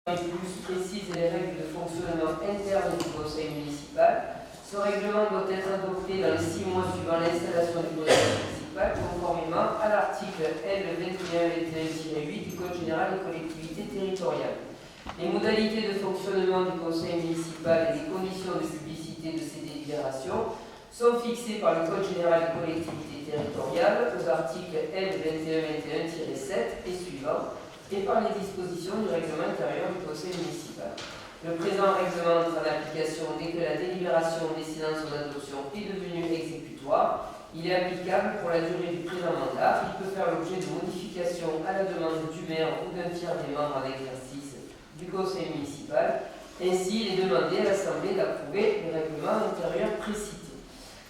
Plus précise les règles de fonctionnement interne du conseil municipal. Ce règlement doit être adopté dans les 6 mois suivant l'installation du conseil municipal, conformément à l'article L2121-8 du Code général des collectivités territoriales. Les modalités de fonctionnement du conseil municipal et les conditions de publicité de ses délibérations sont fixées par le Code général des collectivités territoriales aux articles L2121-7 et suivants, et par les dispositions du règlement intérieur du conseil municipal. Le présent règlement entre en application dès que la délibération décidant son adoption est devenue exécutoire. Il est applicable pour la durée du présent mandat. Il peut faire l'objet de modifications à la demande du maire ou d'un tiers des membres en exercice du conseil municipal. Ainsi, il est demandé à l'Assemblée d'approuver le règlement intérieur précité.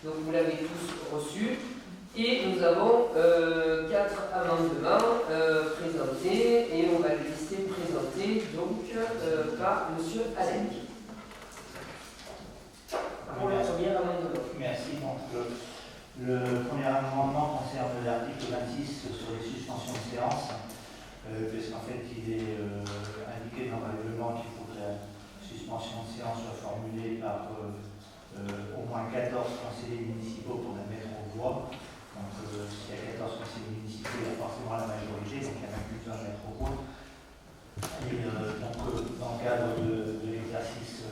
Donc vous l'avez tous reçu. Et nous avons 4 amendements présentés et on va les laisser présenter donc par M. Alec. Pour le premier amendement. Merci. Donc, le premier amendement concerne l'article 26 sur les suspensions de séance, puisqu'en fait il est indiqué dans le règlement qu'il faut que la suspension de séance soit formulée par au moins 14 conseillers municipaux pour la mettre aux voix. Donc, s'il y a 14 conseillers municipaux, il y a forcément la majorité, donc il n'y a même plus besoin de mettre au vote. Et donc, dans le cadre de l'exercice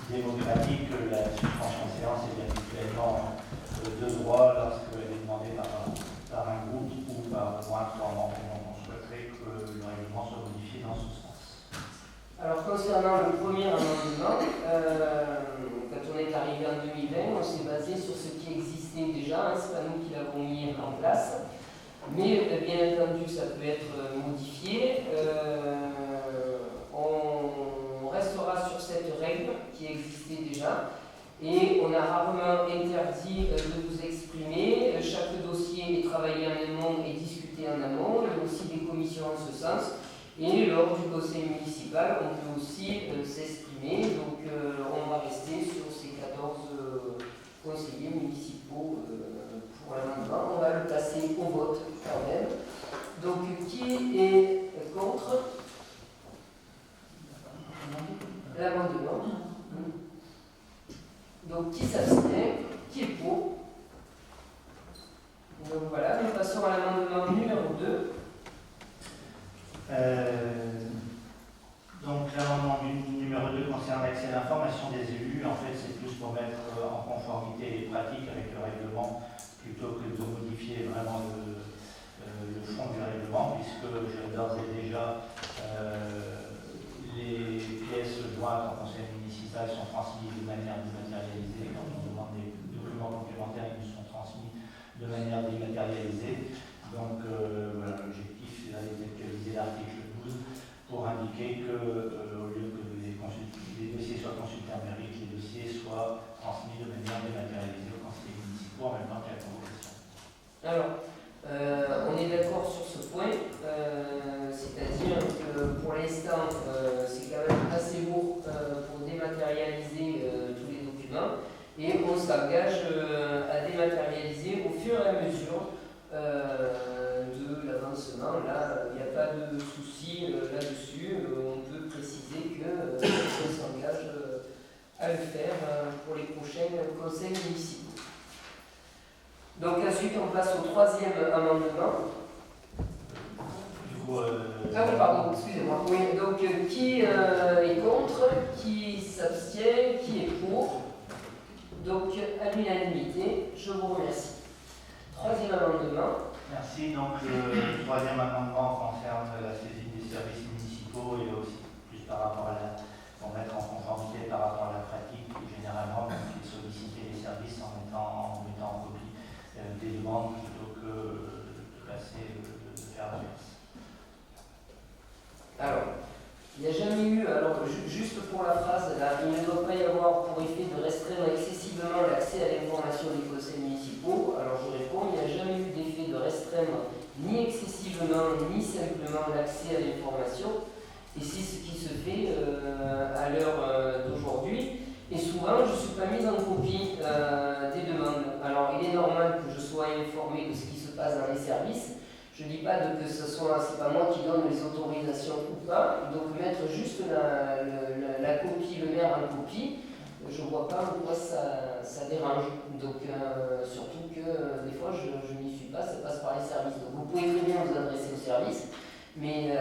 démocratique, la suspension de séance est bien habituellement de droit lorsqu'elle est demandée par un groupe ou par au moins 3 membres. Donc, on souhaiterait que le règlement soit modifié dans ce sens. Alors, concernant le premier amendement, quand on est arrivé en 2020, on s'est basé sur ce qui existait déjà, ce n'est pas nous qui l'avons mis en place, mais bien entendu ça peut être modifié. On restera sur cette règle qui existait déjà et on a rarement interdit de vous exprimer. Chaque dossier est travaillé en amont et discuté en amont, il y a aussi des commissions en ce sens. Et lors du conseil municipal, on peut aussi s'exprimer. Donc, on va rester sur ces 14 conseillers municipaux pour l'amendement. On va le passer au vote quand même. Donc, qui est contre l'amendement? Donc, qui s'abstient? Qui est pour? Donc, voilà, nous passons à l'amendement numéro 2. Donc l'amendement numéro 2 concerne l'accès à l'information des élus. En fait, c'est plus pour mettre en conformité les pratiques avec le règlement plutôt que de modifier vraiment le fond du règlement, puisque d'ores et déjà les pièces jointes en conseil municipal sont transmises de manière dématérialisée. Quand on demande des documents complémentaires, ils nous sont transmis de manière dématérialisée. Donc voilà, l'objectif c'est d'actualiser l'article 12 pour indiquer que au lieu que les dossiers soient consultés en mairie, les dossiers soient transmis de manière dématérialisée aux conseillers municipaux en même temps qu'à la convocation. Alors, on est d'accord sur ce point, c'est-à-dire que pour l'instant, c'est quand même assez lourd pour dématérialiser tous les documents et on s'engage à dématérialiser au fur et à mesure de l'avancement. Là, il n'y a pas de souci là-dessus. On peut préciser qu'on s'engage à le faire pour les prochains conseils municipaux. Donc ensuite, on passe au troisième amendement. Ah oui, pardon, excusez-moi. Oui, donc qui est contre, qui s'abstient, qui est pour? Donc à l'unanimité, je vous remercie. Troisième amendement. Merci. Donc le troisième amendement concerne la saisine des services municipaux et aussi plus par rapport pour mettre en conformité par rapport à la pratique généralement, donc solliciter les services en mettant en copie des demandes plutôt que de faire l'inverse. Alors, il n'y a jamais eu, juste pour la phrase là, il ne doit pas y avoir pour effet de restreindre excessivement l'accès à l'information des conseils municipaux. Alors je réponds, il n'y a jamais eu d'effet de restreindre ni excessivement ni simplement l'accès à l'information. Et c'est ce qui se fait à l'heure d'aujourd'hui. Et souvent, je ne suis pas mise en copie des demandes. Alors il est normal que je sois informé de ce qui se passe dans les services. Je ne dis pas que c'est pas moi qui donne les autorisations ou pas, donc mettre juste la copie, le maire en copie, je ne vois pas en quoi ça dérange. Donc surtout que des fois je n'y suis pas, ça passe par les services. Donc vous pouvez très bien vous adresser au service, mais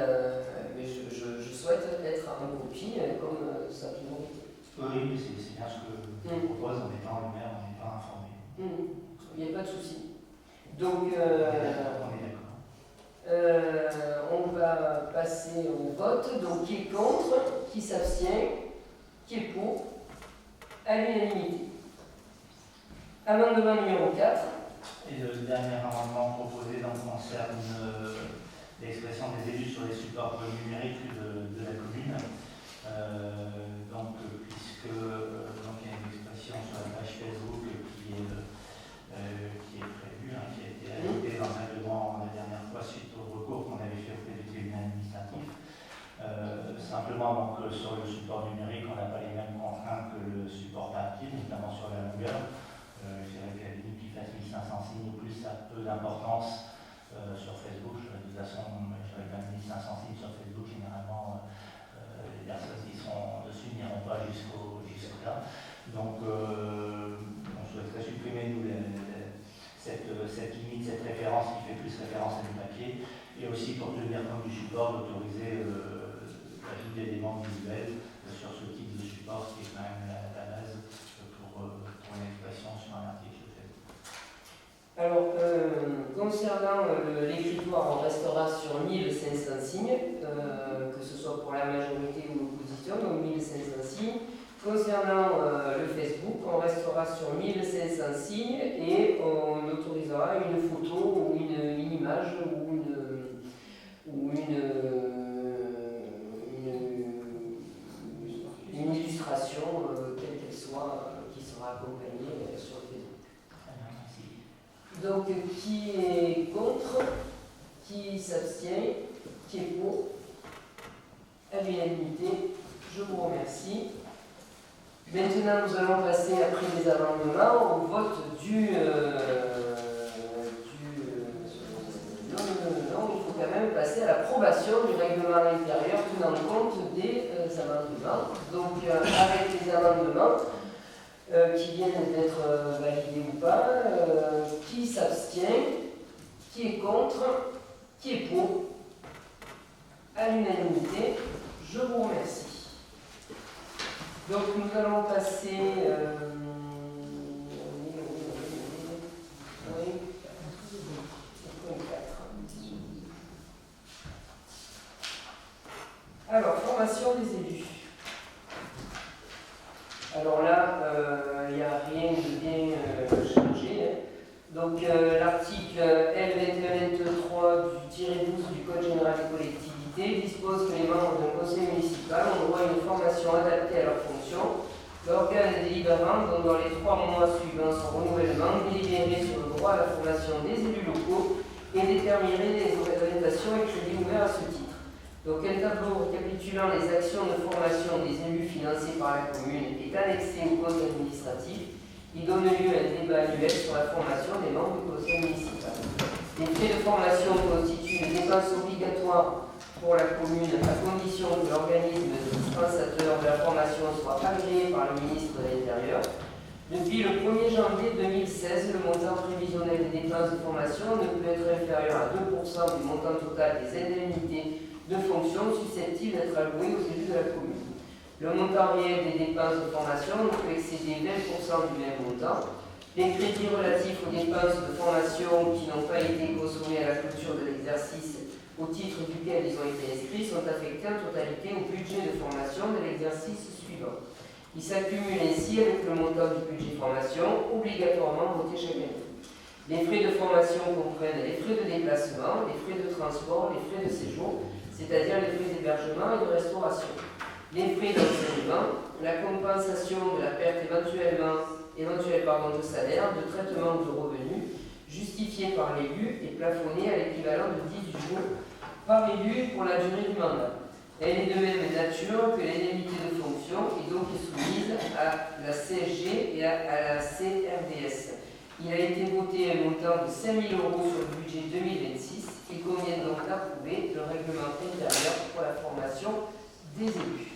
je souhaite être en copie comme ça a toujours été. Oui, c'est bien ce que je propose en mettant le maire, on n'est pas informé. Il n'y a pas de souci. Donc, on est d'accord. On va passer au vote. Donc, qui est contre, qui s'abstient, qui est pour, à l'unanimité. Amendement numéro 4. Et le dernier amendement proposé concerne l'expression des élus sur les supports numériques de la commune. Puisque il y a une expression sur la page Facebook qui est prévue, qui a été ajoutée dans le règlement la dernière fois suite au recours qu'on avait fait auprès du tribunal administratif. Simplement, sur le support numérique, on n'a pas les mêmes contraintes que le support tactile, notamment sur la longueur. Je dirais qu'à la limite qu'il fasse 1500 signes ou plus, ça a peu d'importance sur Facebook. De toute façon, je dirais que 1500 signes sur Facebook, généralement, les personnes qui sont dessus n'iront pas jusque-là. Donc, on souhaiterait supprimer cette limite, cette référence qui fait plus référence à du papier, et aussi pour tenir compte du support, d'autoriser l'ajout d'éléments visuels sur ce type de support, qui est quand même la base pour une expression sur un article. Alors, concernant l'écritoire, on restera sur 1500 signes, que ce soit pour la majorité ou l'opposition, donc 1500 signes. Concernant le Facebook, on restera sur 1500 signes et on autorisera une photo ou une image ou une illustration, quelle qu'elle soit, qui sera accompagnée sur le Facebook. Donc, qui est contre, qui s'abstient, qui est pour, à l'unanimité, je vous remercie. Maintenant, nous allons passer, après les amendements, au vote il faut quand même passer à l'approbation du règlement intérieur tenant compte des amendements. Donc, avec les amendements qui viennent d'être validés ou pas, qui s'abstient, qui est contre, qui est pour, à l'unanimité, je vous remercie. Donc nous allons passer alors, formation des élus. Alors là, il n'y a rien de bien changé. Donc l'article L2123 du -12 du Code général des collectivités dispose que les membres d'un conseil municipal ont droit à une formation adaptée à leur fonction. L'organe délibérant, dont dans les 3 mois suivant son renouvellement, délibérerait sur le droit à la formation des élus locaux et déterminerait les orientations et crédits ouverts à ce titre. Donc un tableau récapitulant les actions de formation des élus financées par la commune est annexé au code administratif. Il donne lieu à un débat annuel sur la formation des membres du conseil municipal. Les frais de formation constituent une dépense obligatoire pour la commune à condition que l'organisme dispensateur de la formation soit agréé par le ministre de l'Intérieur. Depuis le 1er janvier 2016, le montant prévisionnel des dépenses de formation ne peut être inférieur à 2% du montant total des indemnités de fonction susceptibles d'être allouées aux élus de la commune. Le montant réel des dépenses de formation ne peut excéder 20% du même montant. Les crédits relatifs aux dépenses de formation qui n'ont pas été consommés à la clôture de l'exercice au titre duquel ils ont été inscrits sont affectés en totalité au budget de formation de l'exercice suivant. Ils s'accumulent ainsi avec le montant du budget formation obligatoirement voté chaque année. Les frais de formation comprennent les frais de déplacement, les frais de transport, les frais de séjour, c'est-à-dire les frais d'hébergement et de restauration. Les frais d'enseignement, la compensation de la perte éventuelle de salaire, de traitement de revenus, justifié par l'élu et plafonné à l'équivalent de 18 jours par élu pour la durée du mandat. Elle est de même nature que l'indemnité de fonction et donc est soumise à la CSG et à la CRDS. Il a été voté un montant de 5 000 € sur le budget 2026 Il convient donc d'approuver le règlement intérieur pour la formation des élus.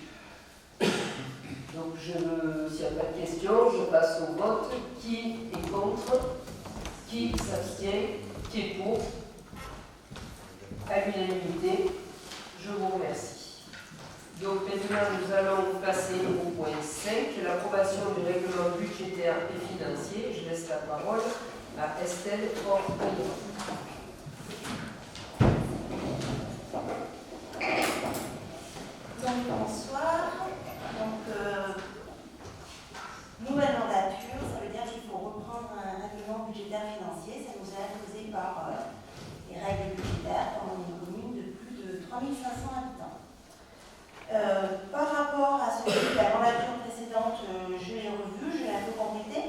Donc, s'il n'y a pas de questions, je passe au vote. Qui est contre? Qui s'abstient? Qui est pour? À l'unanimité, je vous remercie. Donc maintenant, nous allons passer au point 5, l'approbation du règlement budgétaire et financier. Je laisse la parole à Estelle Orpillon. Donc bonsoir. Nouvelle mandature, ça veut dire qu'il faut reprendre un règlement budgétaire financier. Ça nous est imposé par les règles budgétaires dans une commune de plus de 3500 habitants. Par rapport à celui de la mandature précédente, je l'ai revu, je l'ai un peu complété.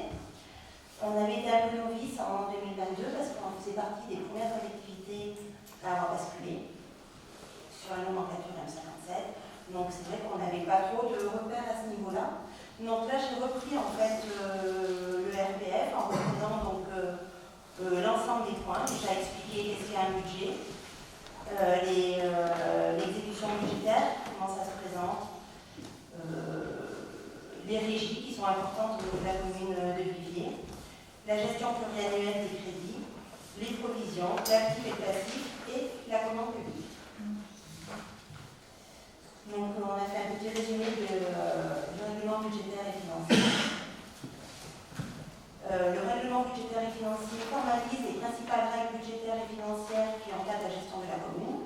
On avait été un peu novice en 2022 parce qu'on faisait partie des premières collectivités à avoir basculé sur la nomenclature M57. Donc c'est vrai qu'on n'avait pas trop de repères à ce niveau-là. Donc là j'ai repris en fait le RPF en reprenant donc l'ensemble des points. J'ai expliqué qu'est-ce qu'est un budget, l'exécution budgétaire, comment ça se présente, les régies qui sont importantes au niveau de la commune de Viviers, la gestion pluriannuelle des crédits, les provisions, l'actif et le passif et la commande publique. Donc on a fait un petit résumé du règlement budgétaire et financier. Le règlement budgétaire et financier formalise les principales règles budgétaires et financières qui encadrent la gestion de la commune.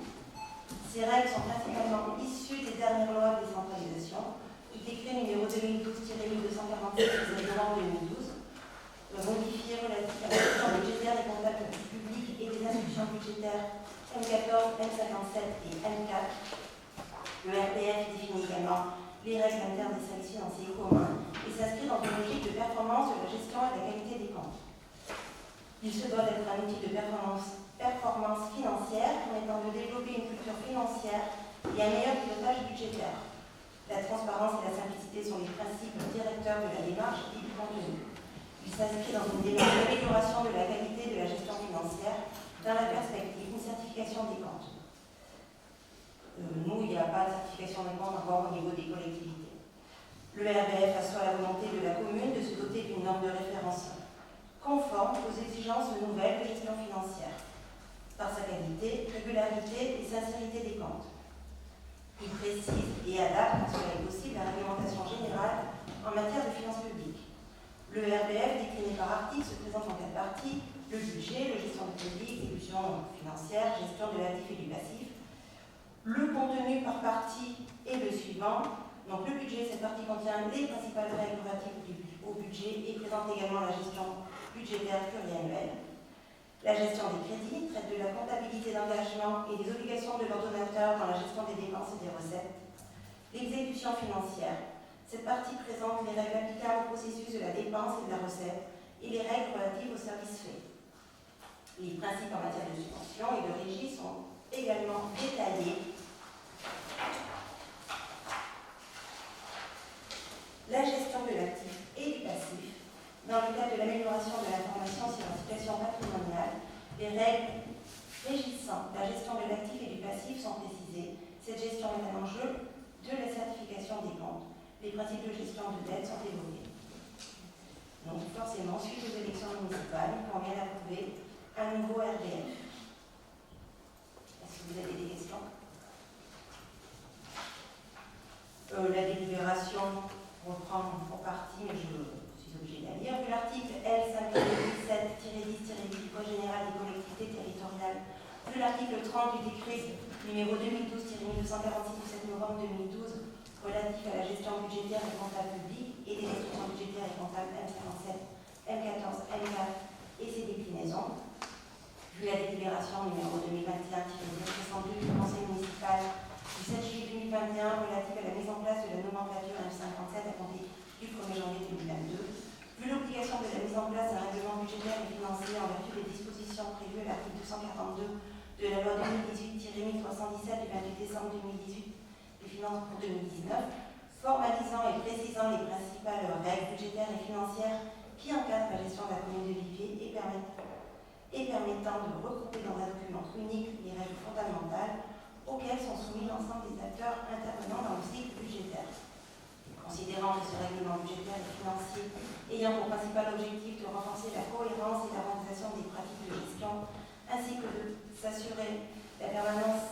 Ces règles sont principalement issues des dernières lois de décentralisation, du décret numéro 2012-1247 du novembre 2012, modifié relatif à la gestion budgétaire des comptables publics et des institutions budgétaires M14, M57 et M4. Le RPF définit également les règles internes des services financiers communs et s'inscrit dans une logique de performance de la gestion et de la qualité des comptes. Il se doit d'être un outil de performance financière permettant de développer une culture financière et un meilleur pilotage budgétaire. La transparence et la simplicité sont les principes directeurs de la démarche et du contenu. Il s'inscrit dans une démarche d'amélioration de la qualité de la gestion financière dans la perspective d'une certification des comptes. Nous, il n'y a pas de certification des comptes encore au niveau des collectivités. Le RBF assoit la volonté de la commune de se doter d'une norme de référence conforme aux exigences nouvelles de gestion financière, par sa qualité, régularité et sincérité des comptes. Il précise et adapte, quand cela est possible, la réglementation générale en matière de finances publiques. Le RBF, décliné par article, se présente en 4 parties: le budget, la gestion de crédit, exécution financière, gestion de l'actif et du passif. Le contenu par partie est le suivant. Donc le budget, cette partie contient les principales règles relatives au budget et présente également la gestion budgétaire pluriannuelle. La gestion des crédits traite de la comptabilité d'engagement et des obligations de l'ordonnateur dans la gestion des dépenses et des recettes. L'exécution financière. Cette partie présente les règles applicables au processus de la dépense et de la recette et les règles relatives aux services faits. Les principes en matière de subvention et de régie sont également détaillés. La gestion de l'actif et du passif. Dans le cadre de l'amélioration de l'information sur la situation patrimoniale, les règles régissant la gestion de l'actif et du passif sont précisées. Cette gestion est un enjeu de la certification des comptes. Les principes de gestion de dette sont évoqués. Donc forcément, suite aux élections municipales, il convient d'approuver un nouveau RDF. Est-ce que vous avez des questions? La délibération reprend pour partie, mais je suis obligée de la lire. Vu l'article L517-10-10 du Code général des collectivités territoriales, vu l'article 30 du décret numéro 2012-1946 du 7 novembre 2012 relatif à la gestion budgétaire des comptables publics et des instructions budgétaires et comptables M57, M14, M4 et ses déclinaisons. Vu la délibération numéro 2021-062 du Conseil municipal du 7 juillet 2021 relative à la mise en place de la nomenclature M57 à compter du 1er janvier 2022, vu l'obligation de la mise en place d'un règlement budgétaire et financier en vertu des dispositions prévues à l'article 242 de la loi 2018-1317 du 28 décembre 2018 des finances pour 2019, formalisant et précisant les principales règles budgétaires et financières qui encadrent la gestion de la commune de Viviers et permettant de regrouper dans un document unique les règles fondamentales auxquelles sont soumis l'ensemble des acteurs intervenant dans le cycle budgétaire. Considérant que ce règlement budgétaire et financier ayant pour principal objectif de renforcer la cohérence et l'harmonisation des pratiques de gestion, ainsi que de s'assurer la permanence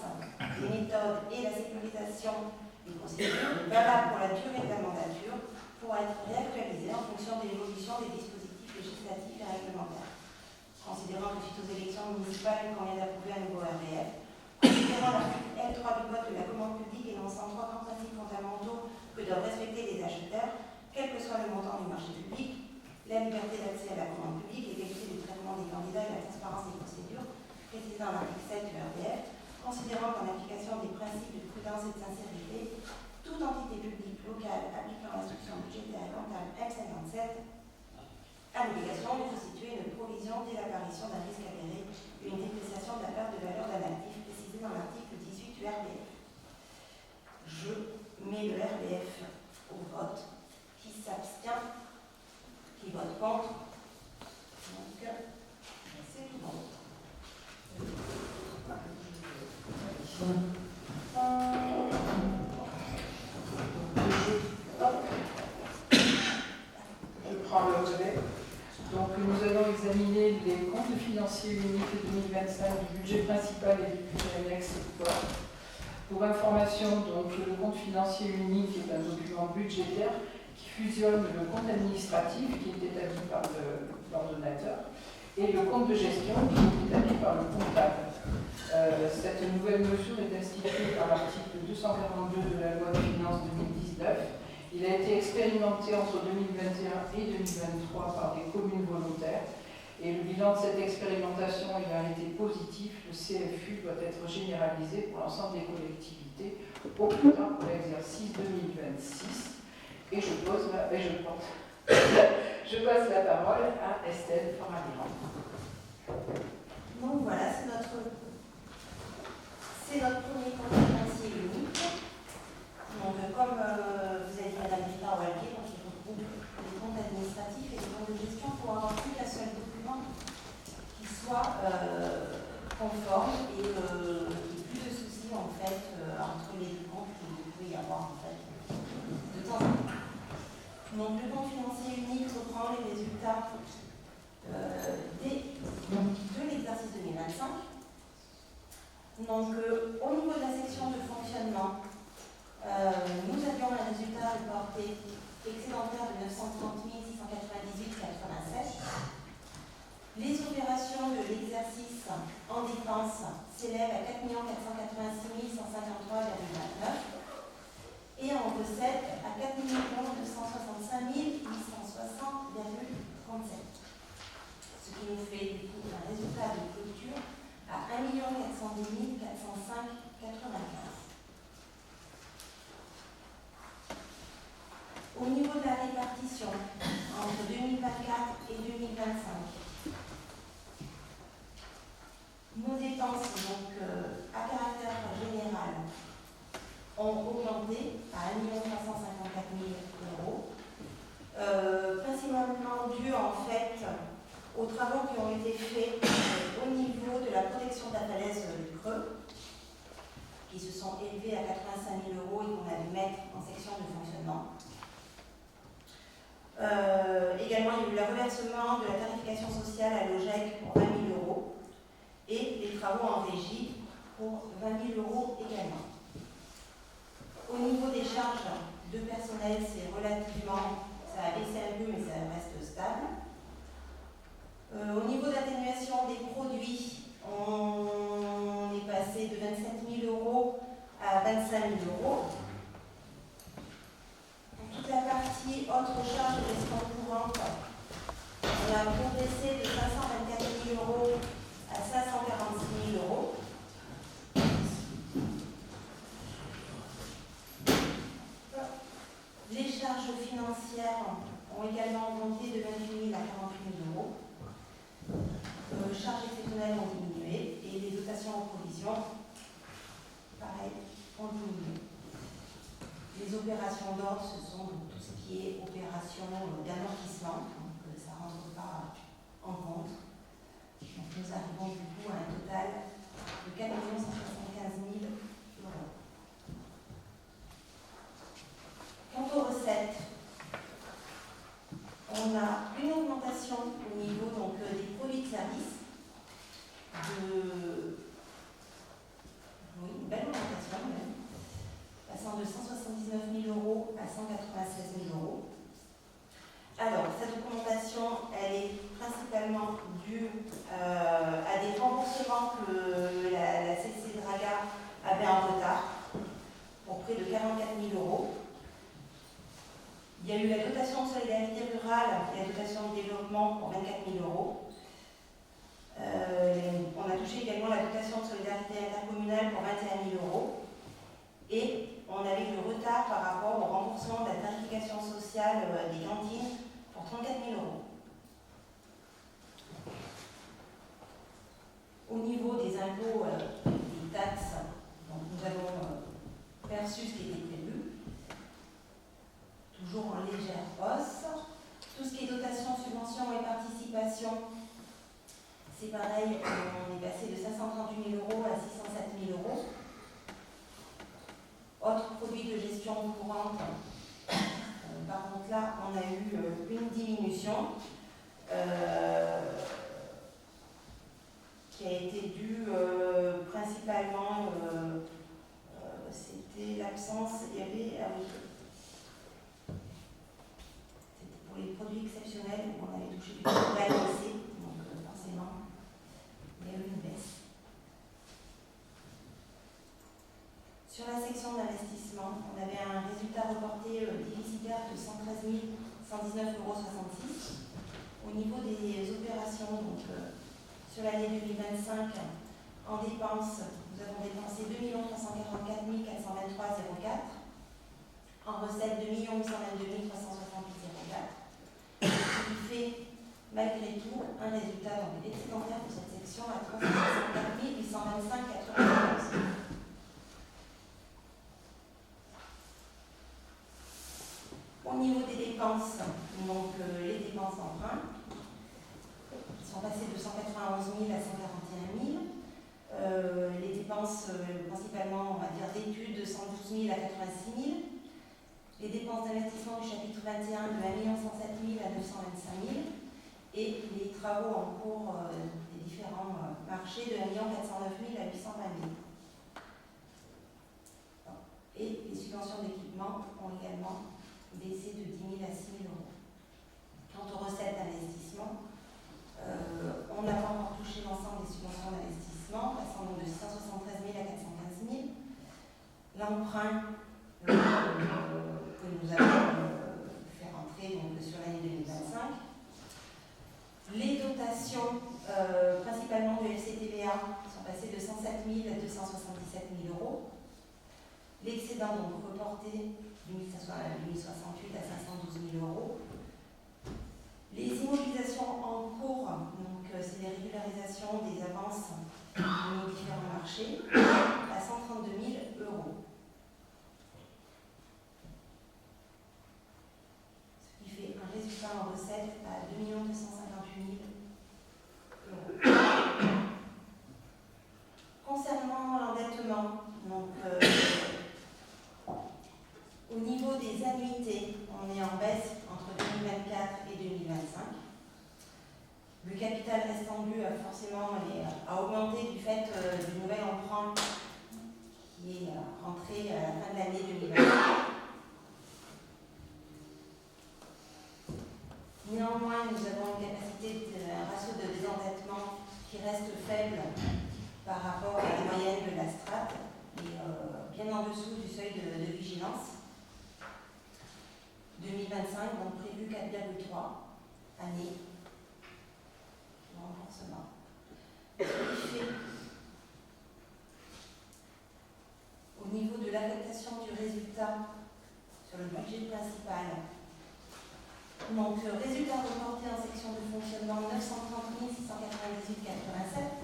des méthodes et la sécurisation des procédures valables pour la durée de la mandature, pourra être réactualisé en fonction de l'évolution des dispositifs législatifs et réglementaires. Considérant que suite aux élections municipales, il convient d'approuver un nouveau RBF, considérant l'article L3 du Code de la commande publique énonçant trois grands principes fondamentaux que doivent respecter les acheteurs, quel que soit le montant du marché public, la liberté d'accès à la commande publique, l'égalité du traitement des candidats et la transparence des procédures, précisant l'article 7 du RBF, considérant qu'en application des principes de prudence et de sincérité, toute entité publique locale appliquant l'instruction budgétaire et comptable M57 a l'obligation de constituer une provision dès l'apparition d'un risque avéré, une dépréciation de la part de valeur d'un actif précisé dans l'article 18 du RBF. Je mets le RBF au vote. Qui s'abstient? Qui vote contre? Donc, c'est tout bon. Je prends le relais. Donc nous allons examiner les comptes financiers uniques 2025 du budget principal et du budget annexe. Pour information, donc, le compte financier unique est un document budgétaire qui fusionne le compte administratif qui est établi par l'ordonnateur et le compte de gestion qui est établi par le comptable. Cette nouvelle mesure est instituée par l'article 242 de la loi de finances 2019. Il a été expérimenté entre 2021 et 2023 par des communes volontaires. Et le bilan de cette expérimentation ayant été positif, le CFU doit être généralisé pour l'ensemble des collectivités au plus tard pour l'exercice 2026. Et je passe la parole à Estelle Farabiran. Donc voilà, c'est notre premier compte financier unique. Donc, comme vous avez dit, Madame Rita Wallier, donc il regroupe les comptes administratifs et les comptes de gestion pour avoir plus qu'un seul document qui soit conforme et qu'il n'y ait plus de soucis en fait entre les deux comptes qu'il peut y avoir en fait de temps en temps. Donc le compte financier unique reprend les résultats de l'exercice 2025. Donc au niveau de la section de fonctionnement, nous avions un résultat reporté excédentaire de 930 698,87. Les opérations de l'exercice en dépenses s'élèvent à 4 486 153,29 et en recettes à 4 265 860,37. Ce qui nous fait du coup un résultat de clôture à 1 410 405,95. Au niveau de la répartition entre 2024 et 2025, nos dépenses donc, à caractère général ont augmenté à 1 354 000 €, principalement dû en fait aux travaux qui ont été faits au niveau de la protection de la falaise du Creux, qui se sont élevés à 85 000 € et qu'on a dû mettre en section de fonctionnement. Également, il y a eu le reversement de la tarification sociale à l'OGEC pour 20 000 € et les travaux en régie pour 20 000 € également. Au niveau des charges de personnel, c'est relativement, ça a baissé un peu, mais ça reste stable. Au niveau d'atténuation des produits, on est passé de 27 000 € à 25 000 €. Toute la partie autres charges de gestion courante, on a progressé de 524 000 € à 546 000 €. Les charges financières ont également augmenté de 28 000 à 48 000 €. Charges exceptionnelles ont diminué et les dotations en provision, pareil, ont diminué. Les opérations d'ordre, ce sont tout ce qui est opération d'amortissement, donc ça ne rentre pas en compte. Donc Nous arrivons du coup à un total de 4 175 000 euros. Quant aux recettes, on a une augmentation au niveau donc, des produits de service, oui, une belle augmentation même, passant de 179 000 euros à 196 000 euros. Alors, cette augmentation, elle est principalement due à des remboursements que la CC Draga avait en retard, pour près de 44 000 euros. Il y a eu la dotation de solidarité rurale et la dotation de développement pour 24 000 euros. On a touché également la dotation de solidarité intercommunale pour 21 000 euros. Et on avait le retard par rapport au remboursement de la tarification sociale des cantines pour 34 000 euros. Au niveau des impôts et des taxes, donc nous avons perçu ce qui était prévu, toujours en légère hausse. Tout ce qui est dotation, subvention et participation, c'est pareil, on est passé de 538 000 euros à 607 000 euros. Autre produit de gestion courante, par contre là, on a eu une diminution qui a été due principalement, c'était l'absence, il y avait, c'était pour les produits exceptionnels où on avait touché du l'ANC, donc forcément, il y a eu une baisse. Sur la section d'investissement, on avait un résultat reporté déficitaire de 113 119,66 euros. Au niveau des opérations, donc, sur l'année 2025, en dépenses, nous avons dépensé 2 344 423,04. En recettes, 2 822 368,04. Ce qui fait, malgré tout, un résultat donc, excédentaire pour cette section à 364 825,91. Au niveau des dépenses, donc les dépenses d'emprunt sont passées de 191 000 à 141 000. Les dépenses principalement, on va dire, d'études de 112 000 à 86 000. Les dépenses d'investissement du chapitre 21 de 1 107 000 à 925 000. Et les travaux en cours des différents marchés de 1 409 000 à 820 000. Et les subventions d'équipement ont également baissé de 10 000 à 6 000 euros. Quant aux recettes d'investissement, on n'a pas encore touché l'ensemble des subventions d'investissement, passant donc de 673 000 à 415 000. L'emprunt que nous allons faire entrer donc, sur l'année 2025. Les dotations, principalement de FCTVA, sont passées de 107 000 à 277 000 euros. L'excédent donc reporté de 1068 à 512 000 euros. Les immobilisations en cours, donc c'est les régularisations des avances de nos différents marchés, à 132 000 euros. Ce qui fait un résultat en recette à 2 258 000 euros. Concernant l'endettement, donc au niveau des annuités, on est en baisse entre 2024 et 2025. Le capital reste tendu forcément a augmenté du fait du nouvel emprunt qui est rentré à la fin de l'année 2025. Néanmoins, nous avons une capacité, un ratio de désendettement qui reste faible par rapport à la moyenne de la strate et bien en dessous du seuil de vigilance. 2025, donc prévu 4,3 années de remboursement. Au niveau de l'affectation du résultat sur le budget principal, donc résultat reporté en section de fonctionnement 930 698,87,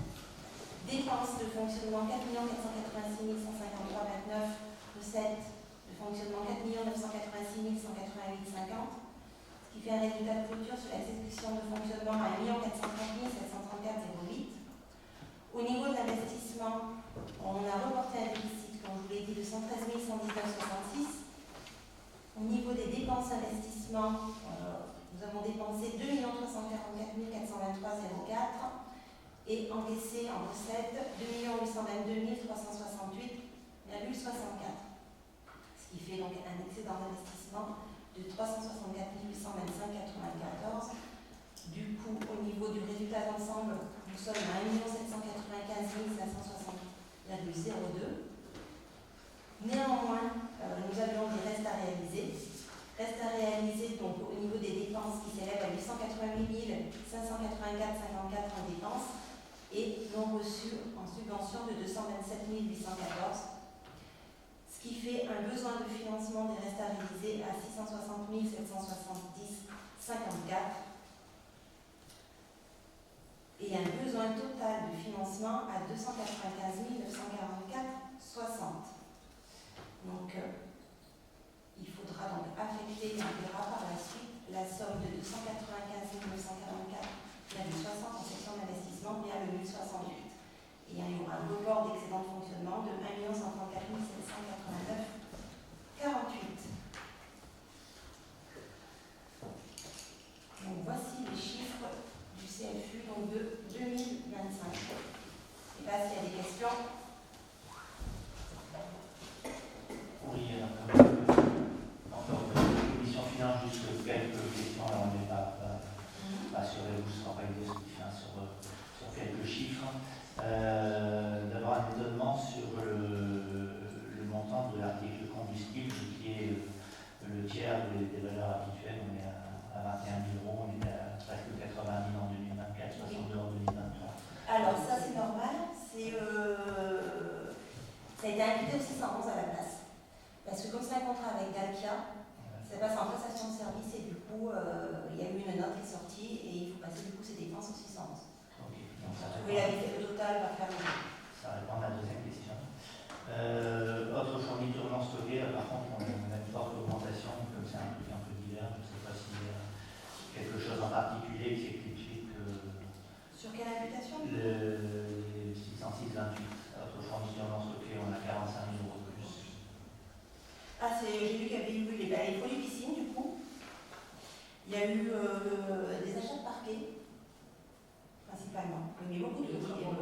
dépenses de fonctionnement 4 486 153,29, recettes de fonctionnement 4 986 188,50, ce qui fait un résultat de clôture sur l'exécution de fonctionnement à 1 430 734,08. Au niveau de l'investissement, on a reporté un déficit, comme je vous l'ai dit, de 113 119,66. Au niveau des dépenses investissement, nous avons dépensé 2 344 423,04 et encaissé en recettes 2 822 368,64. Ce qui fait donc un excédent d'investissement de 364 825,94. Du coup, au niveau du résultat d'ensemble, nous sommes à 1 795 560,02. Néanmoins, nous avions des restes à réaliser. Restes à réaliser donc au niveau des dépenses qui s'élèvent à 888 584,54 en dépenses et non reçus en subvention de 227 814. Ce qui fait un besoin de financement des restes à réaliser à 660 770,54 et un besoin total de financement à 295 944,60. Donc, il faudra donc affecter, on verra par la suite, la somme de 295 944,60 en section d'investissement via le 1068. Et il y aura un report d'excédent de fonctionnement de 1 134 789,48. Donc voici les chiffres du CFU donc de 2025. Je ne sais pas s'il y a des questions. Oui, encore de commission finance, juste quelques questions. Là, on n'est pas rassuré, vous serez pas aidé sur quelques chiffres. D'abord, un étonnement sur le montant de l'article combustible qui est le tiers des valeurs habituelles. On est à 21 000 €, on est à presque 80 000 en 2024, 62 en 2023. Alors, ça c'est normal. Ça a été imputé au 611 à la place. Parce que comme c'est un contrat avec Dalkia, ça passe en prestation de service et du coup, il y a eu une note qui est sortie et il faut passer du coup ces dépenses au 611. Okay. Donc, ça Oui, la vitesse totale va faire le jeu. Ça répond à la deuxième question. Autre fourniture non stockée, là, par contre, on a une forte augmentation, comme c'est un truc un peu divers, je ne sais pas s'il y a quelque chose en particulier qui explique Sur quelle imputation le 606,28. Autre fourniture non stockée, on a 45 000 € de plus. Ah, j'ai vu qu'il y avait eu les produits piscine, du coup. Il y a eu des achats de parquet, principalement. Mais beaucoup de travaux.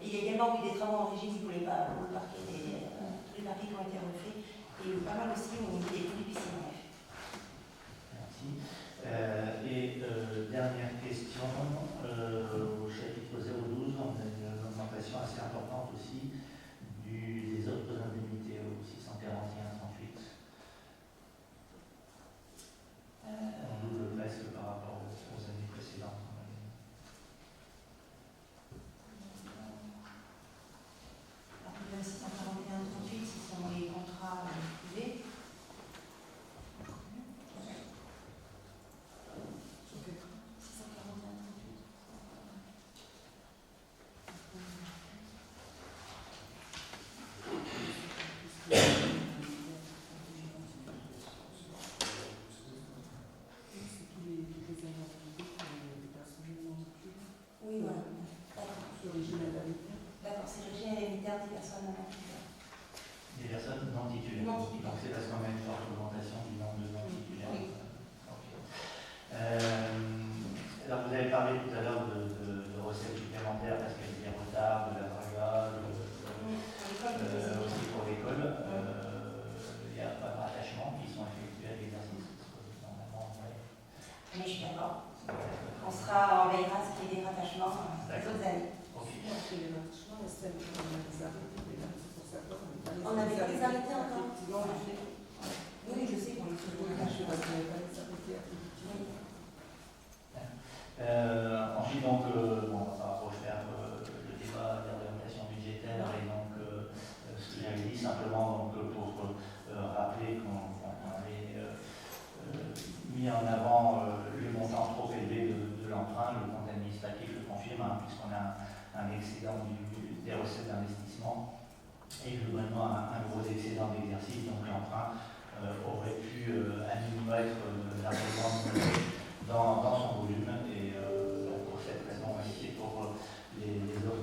Il y a également eu des travaux en régie, vous ne voulez pas, pour le parquet, tous les parquets qui ont été refaits. Et pas mal aussi au niveau des produits piscine. Merci. Dernière question, au chapitre 012, on a une augmentation assez importante aussi des autres indemnités au 641,38. On double presque par rapport aux années précédentes. Le 641,38, ce sont les contrats privés. Oui, voilà. D'accord, c'est le régime indemnitaire des personnes non titulaires. Des personnes non titulaires. Non titulaires. Donc c'est parce qu'on a une forte augmentation du nombre de non titulaires. Oui. Okay. Alors vous avez parlé tout à l'heure de recettes supplémentaires parce qu'il y a des retards, de la variable, aussi pour l'école. Il n'y a pas de rattachement qui sont effectués à l'exercice. Normalement, ouais. Mais je suis d'accord. On veillera à ce qu'il y ait des rattachements les autres années. Okay. On avait des arrêtés encore. Oui, je sais qu'on les fait. Ensuite, donc, on va pas refaire le débat d'orientation budgétaire et donc ce que j'avais dit simplement donc, pour rappeler qu'on avait mis en avant le montant trop élevé de l'emprunt, le compte administratif le confirme, puisqu'on a un excédent des recettes d'investissement et globalement un gros excédent d'exercice, donc l'emprunt aurait pu à minimum être largement dans son volume et donc pour cette raison et pour les autres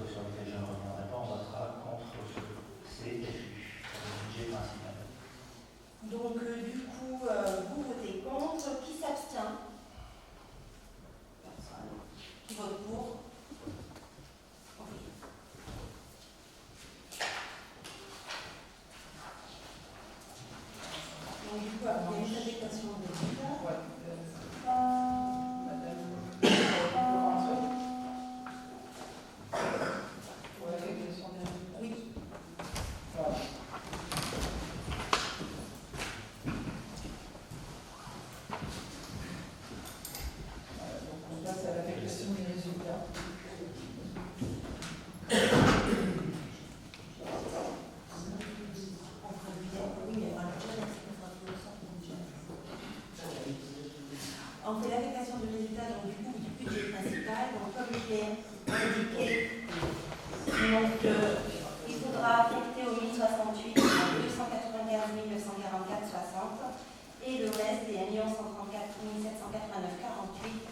789,48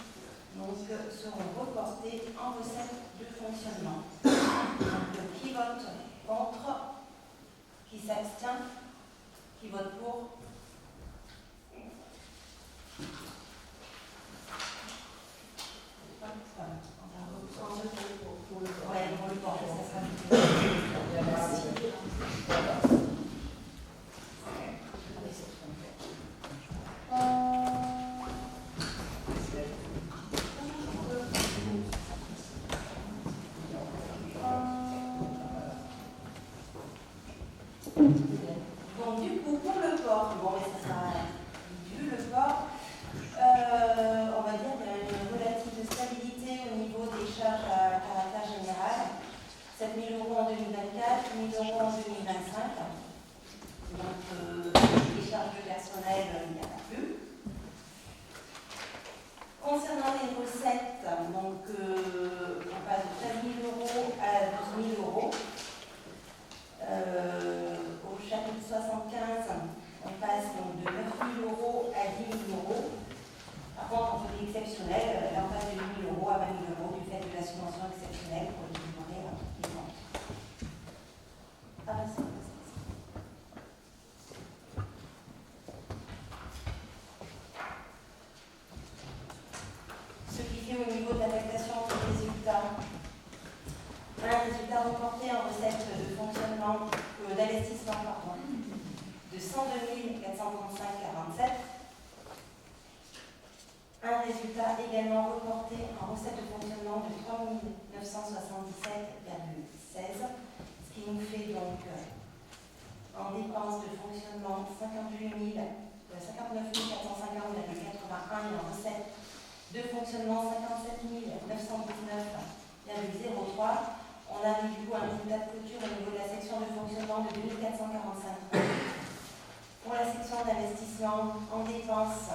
donc seront reportés en recettes de fonctionnement. Donc, qui vote contre? Qui s'abstient? Qui vote pour? Pour le port, ça sera merci. Donc du coup, pour le port, bon mais ça sera vu le port, on va dire qu'il y a une relative stabilité au niveau des charges à caractère général. 7 000 € en 2024, 1 000 € en 2025. Donc les charges de personnel, il n'y en a plus. Concernant les recettes, donc on passe de 13 000 € à 12 000 €. Au chapitre 75, on passe donc de 9 000 € à 10 000 €. Par contre, en fait exceptionnel, là on passe de 8 000 € à 20 000 € du fait de la subvention exceptionnelle pour équilibrer les ventes. Ce qui fait au niveau de l'affectation des résultats, un résultat reporté en recette de fonctionnement, d'investissement, de 102 435,47. Un résultat également reporté en recette de fonctionnement de 3 977,16, ce qui nous fait donc en dépenses de fonctionnement 59 450,81 et en recette de fonctionnement 57 919,03. On arrive du coup à un résultat de clôture au niveau de la section de fonctionnement de 2445. Pour la section d'investissement en dépenses,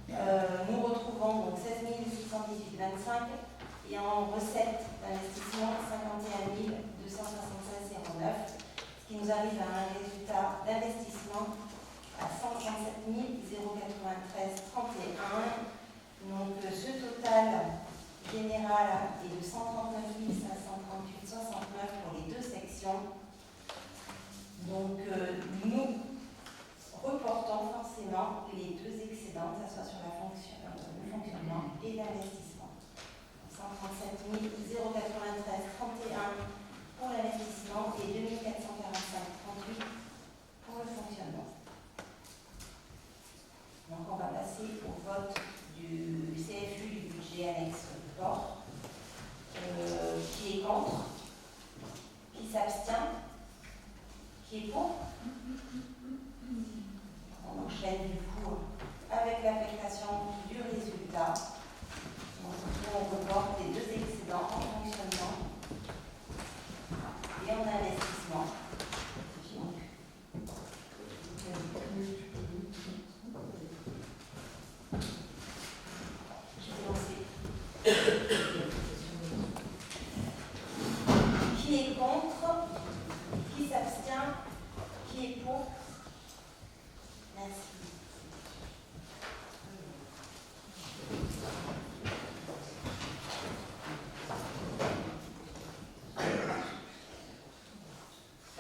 nous retrouvons donc 16 618,25 et en recette d'investissement 51 276,09, ce qui nous arrive à un résultat d'investissement à 137 093,31. Donc ce total général est de 139 538,69 pour les deux sections. Donc nous reportons forcément les deux excédents, que ce soit sur le fonctionnement et l'investissement. 137 093,31 pour l'investissement et 2445,38 pour le fonctionnement. Donc on va passer au vote du CFU du budget annexe port. Qui est contre? Qui s'abstient? Qui est pour? On enchaîne du coup avec l'affectation du résultat. Donc, on reporte les deux excédents en fonctionnement et en investissement. Qui est contre? Qui s'abstient? Qui est pour? Merci.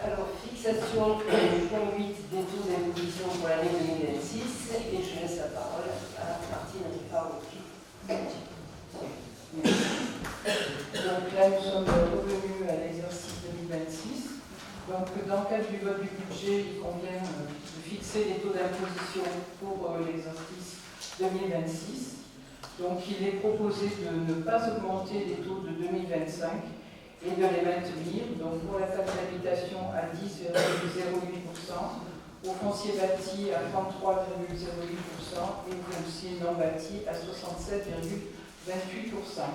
Alors, fixation du point 8 des taux d'imposition pour l'année 2026 et je laisse la parole à Martine Ricard-Wauquiez. Donc là, nous sommes revenus à l'exercice 2026. Donc, dans le cadre du vote du budget, il convient de fixer les taux d'imposition pour l'exercice 2026. Donc, il est proposé de ne pas augmenter les taux de 2025 et de les maintenir. Donc, pour la taxe d'habitation à 10,08%, au foncier bâti à 33,08% et au foncier non bâti à 67,28%.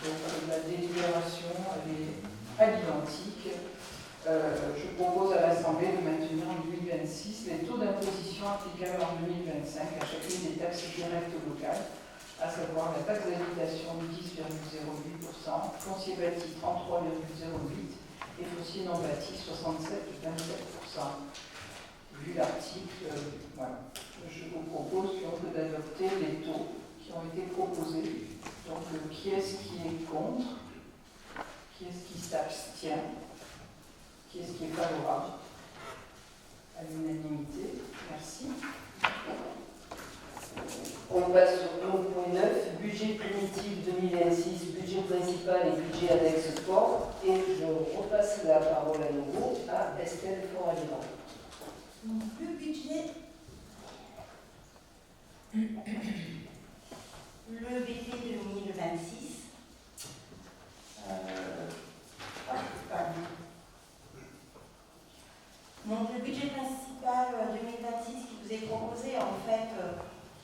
Donc la délibération est à l'identique. Je propose à l'Assemblée de maintenir en 2026 les taux d'imposition applicables en 2025 à chacune des taxes directes locales, à savoir la taxe d'habitation 10,08%, foncier bâti 33,08% et foncier non bâti 67,27%. Vu l'article, voilà. Je vous propose donc d'adopter qui ont été proposées. Donc, qui est-ce qui est contre? Qui est-ce qui s'abstient? Qui est-ce qui est favorable? À l'unanimité. Merci. On passe au point 9, budget primitif 2026, budget principal et budget annexe sport. Et je repasse la parole à nouveau à Estelle Foraliban. Le budget, le BP 2026, donc le budget principal 2026 qui vous est proposé en fait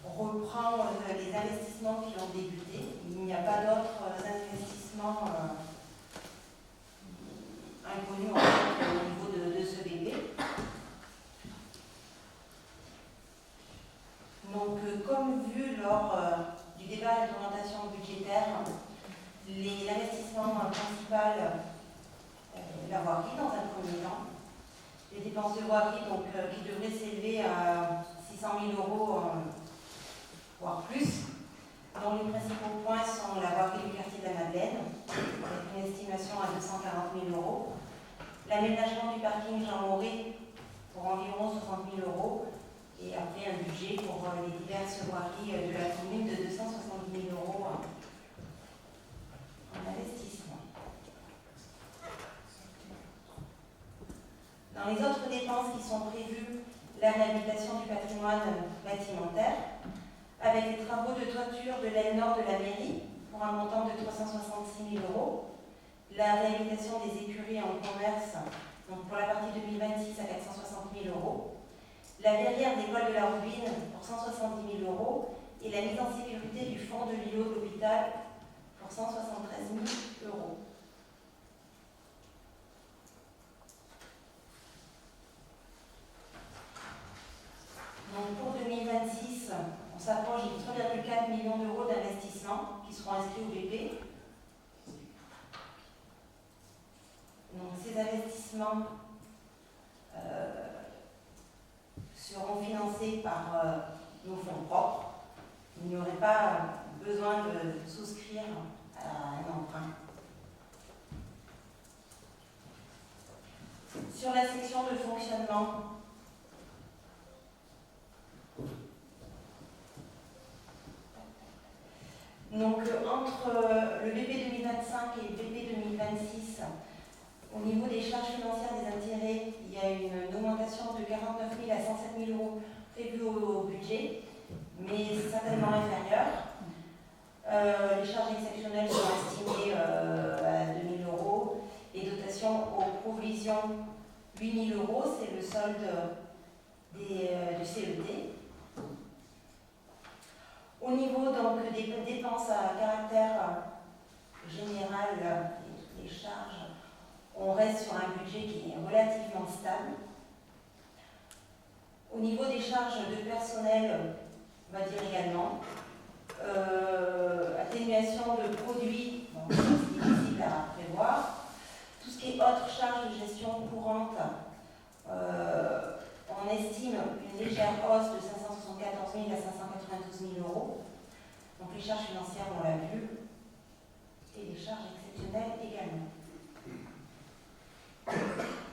reprend les investissements qui ont débuté. Il n'y a pas d'autres investissements inconnus en fait, au niveau de ce BP. Donc, comme vu lors du débat d'orientation budgétaire, l'investissement principal, la voirie dans un premier temps, les dépenses de voirie donc, qui devraient s'élever à 600 000 euros, voire plus, dont les principaux points sont la voirie du quartier de la Madeleine, avec une estimation à 240 000 euros, l'aménagement du parking Jean Mauré pour environ 60 000 euros, et après un budget pour les diverses voiries de la commune de 270 000 euros en investissement. Dans les autres dépenses qui sont prévues, la réhabilitation du patrimoine bâtimentaire, avec les travaux de toiture de l'aile nord de la mairie pour un montant de 366 000 euros, la réhabilitation des écuries en commerce, donc pour la partie 2026 à 460 000 euros, la verrière d'école de la Roubine pour 170 000 euros et la mise en sécurité du fonds de l'îlot de l'hôpital pour 173 000 euros. Donc pour 2026, on s'approche de 3,4 millions d'euros d'investissement qui seront inscrits au BP. Donc ces investissements seront financés par nos fonds propres. Il n'y aurait pas besoin de souscrire à un emprunt. Sur la section de fonctionnement, donc entre le BP 2025 et le BP 2026, au niveau des charges financières des intérêts, il y a une augmentation de 49 000 à 107 000 euros prévue au budget, mais certainement inférieure. Les charges exceptionnelles sont estimées à 2 000 euros. Les dotations aux provisions, 8 000 euros, c'est le solde du CET. Au niveau donc, des dépenses à caractère général et les charges, on reste sur un budget qui est relativement stable. Au niveau des charges de personnel, on va dire également, atténuation de produits, bon, c'est difficile à prévoir. Tout ce qui est autres charges de gestion courante, on estime une légère hausse de 574 000 à 592 000 euros. Donc les charges financières, on l'a vu, et les charges exceptionnelles également.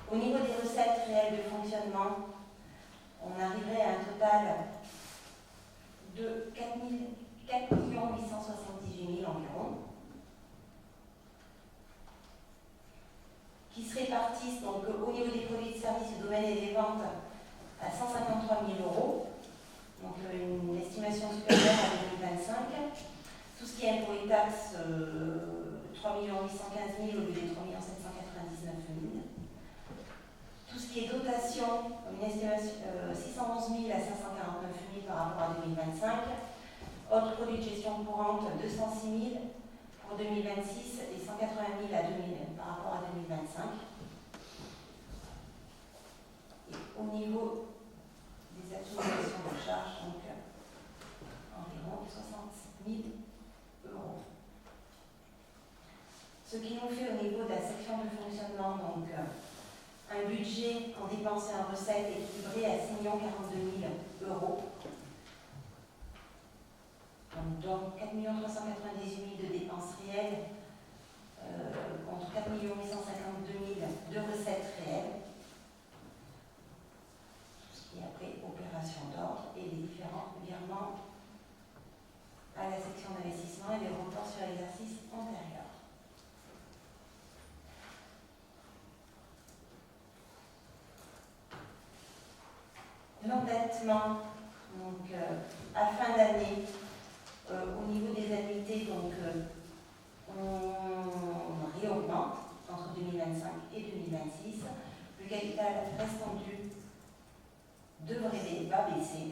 Au niveau des recettes réelles de fonctionnement, on arriverait à un total de 4 878 000 environ, qui se répartissent donc, au niveau des produits de services, du domaine et des ventes à 153 000 euros, donc une estimation supérieure à 2025. Tout ce qui est impôts et taxes, 3 815 000 au lieu des 3 799 000. Tout ce qui est dotation, une estimation 611 000 à 549 000 par rapport à 2025. Autres produits de gestion courante, 206 000 pour 2026 et 180 000 par rapport à 2025. Et au niveau des accumulations de charges, donc environ 60 000 euros. Ce qui nous fait au niveau de la section de fonctionnement, donc un budget en dépenses et en recettes équilibré à 6 042 000 euros. Donc 4 398 000 de dépenses réelles contre 4 852 000 de recettes réelles. Tout ce qui est après opération d'ordre et les différents virements à la section d'investissement et les reports sur l'exercice antérieur. L'endettement, donc à fin d'année, au niveau des annuités, donc on réaugmente entre 2025 et 2026. Le capital restant dû va baisser.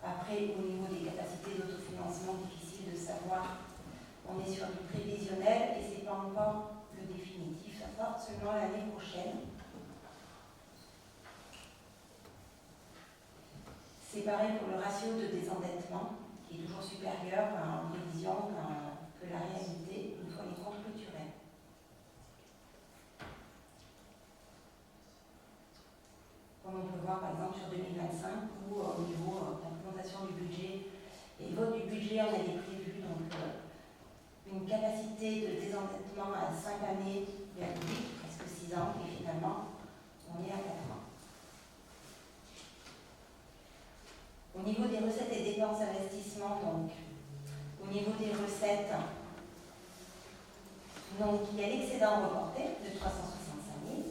Après, au niveau des capacités d'autofinancement, difficile de savoir. On est sur du prévisionnel et ce n'est pas encore le définitif. Ça sera seulement l'année prochaine. C'est pareil pour le ratio de désendettement, qui est toujours supérieur en prévision que la réalité une fois les comptes clôturés. Comme on peut voir par exemple sur 2025, où au niveau d'implémentation du budget et vote du budget, on avait prévu donc, une capacité de désendettement à 5 années, presque 6 ans, et finalement, on est à 4 ans. Au niveau des recettes et dépenses d'investissement, donc, au niveau des recettes, donc, il y a l'excédent reporté de 365 000.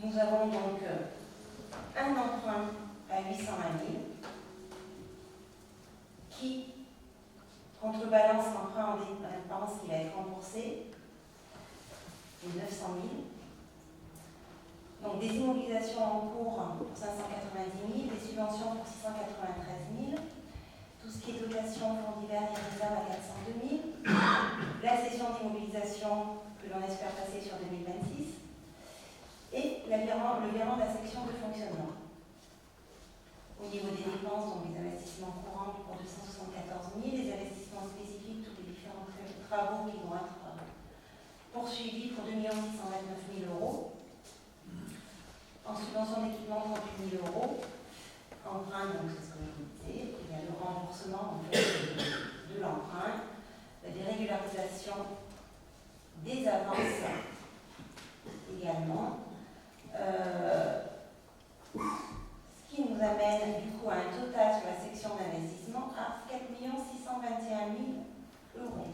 Nous avons donc un emprunt à 820 000 qui contrebalance l'emprunt en dépenses qui va être remboursé de 900 000. Donc des immobilisations en cours pour 590 000, des subventions pour 693 000, tout ce qui est dotation, fonds divers et réserve à 402 000, la cession d'immobilisation que l'on espère passer sur 2026 et le virement de la section de fonctionnement. Au niveau des dépenses, donc les investissements courants pour 274 000, les investissements spécifiques, tous les différents travaux qui vont être poursuivis pour 2 629 000 euros. En subvention d'équipement, 38 000 euros. Emprunt, donc c'est ce que je vous disais. Il y a le remboursement en fait, de l'emprunt, la dérégularisation des avances également. Ce qui nous amène du coup à un total sur la section d'investissement à 4 621 000 euros.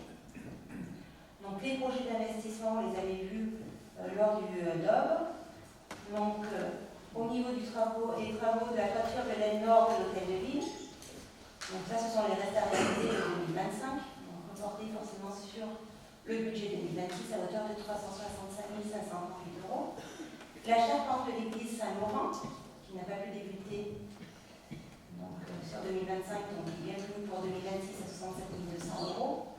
Donc les projets d'investissement, on les avait vus lors du DOB. Donc, au niveau des travaux de la toiture de l'aile nord de l'hôtel de ville, donc ça, ce sont les restes à réaliser de 2025, donc reportés forcément sur le budget 2026 à hauteur de 365 538 euros. La charpente de l'église Saint-Laurent, qui n'a pas pu débuter donc, sur 2025, donc il est bien venu pour 2026 à 67 200 euros,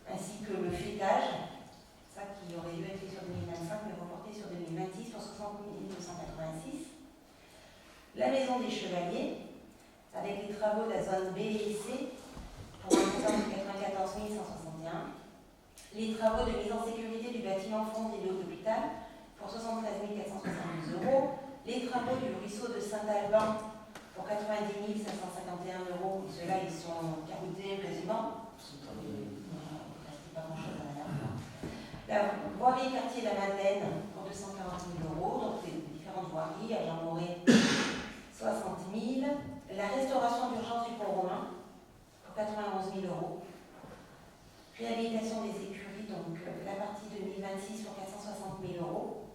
ainsi que le fêtage, ça qui aurait dû être fait sur 2025, mais reporté sur 2026 pour 60 286. La maison des Chevaliers, avec les travaux de la zone B et C, pour un montant de 94 161. Les travaux de mise en sécurité du bâtiment fond et de l'hôpital, pour 73 472 euros. Les travaux du ruisseau de Saint-Alban, pour 90 551 euros. Et ceux-là, ils sont carotés quasiment. Il ne restait pas grand-chose à la dernière. La voirie quartier de la Madeleine pour 240 000 euros, donc les différentes voiries, à Jean Moret 60 000. La restauration d'urgence du pont romain pour 91 000 euros. Réhabilitation des écuries, donc la partie 2026 pour 460 000 euros.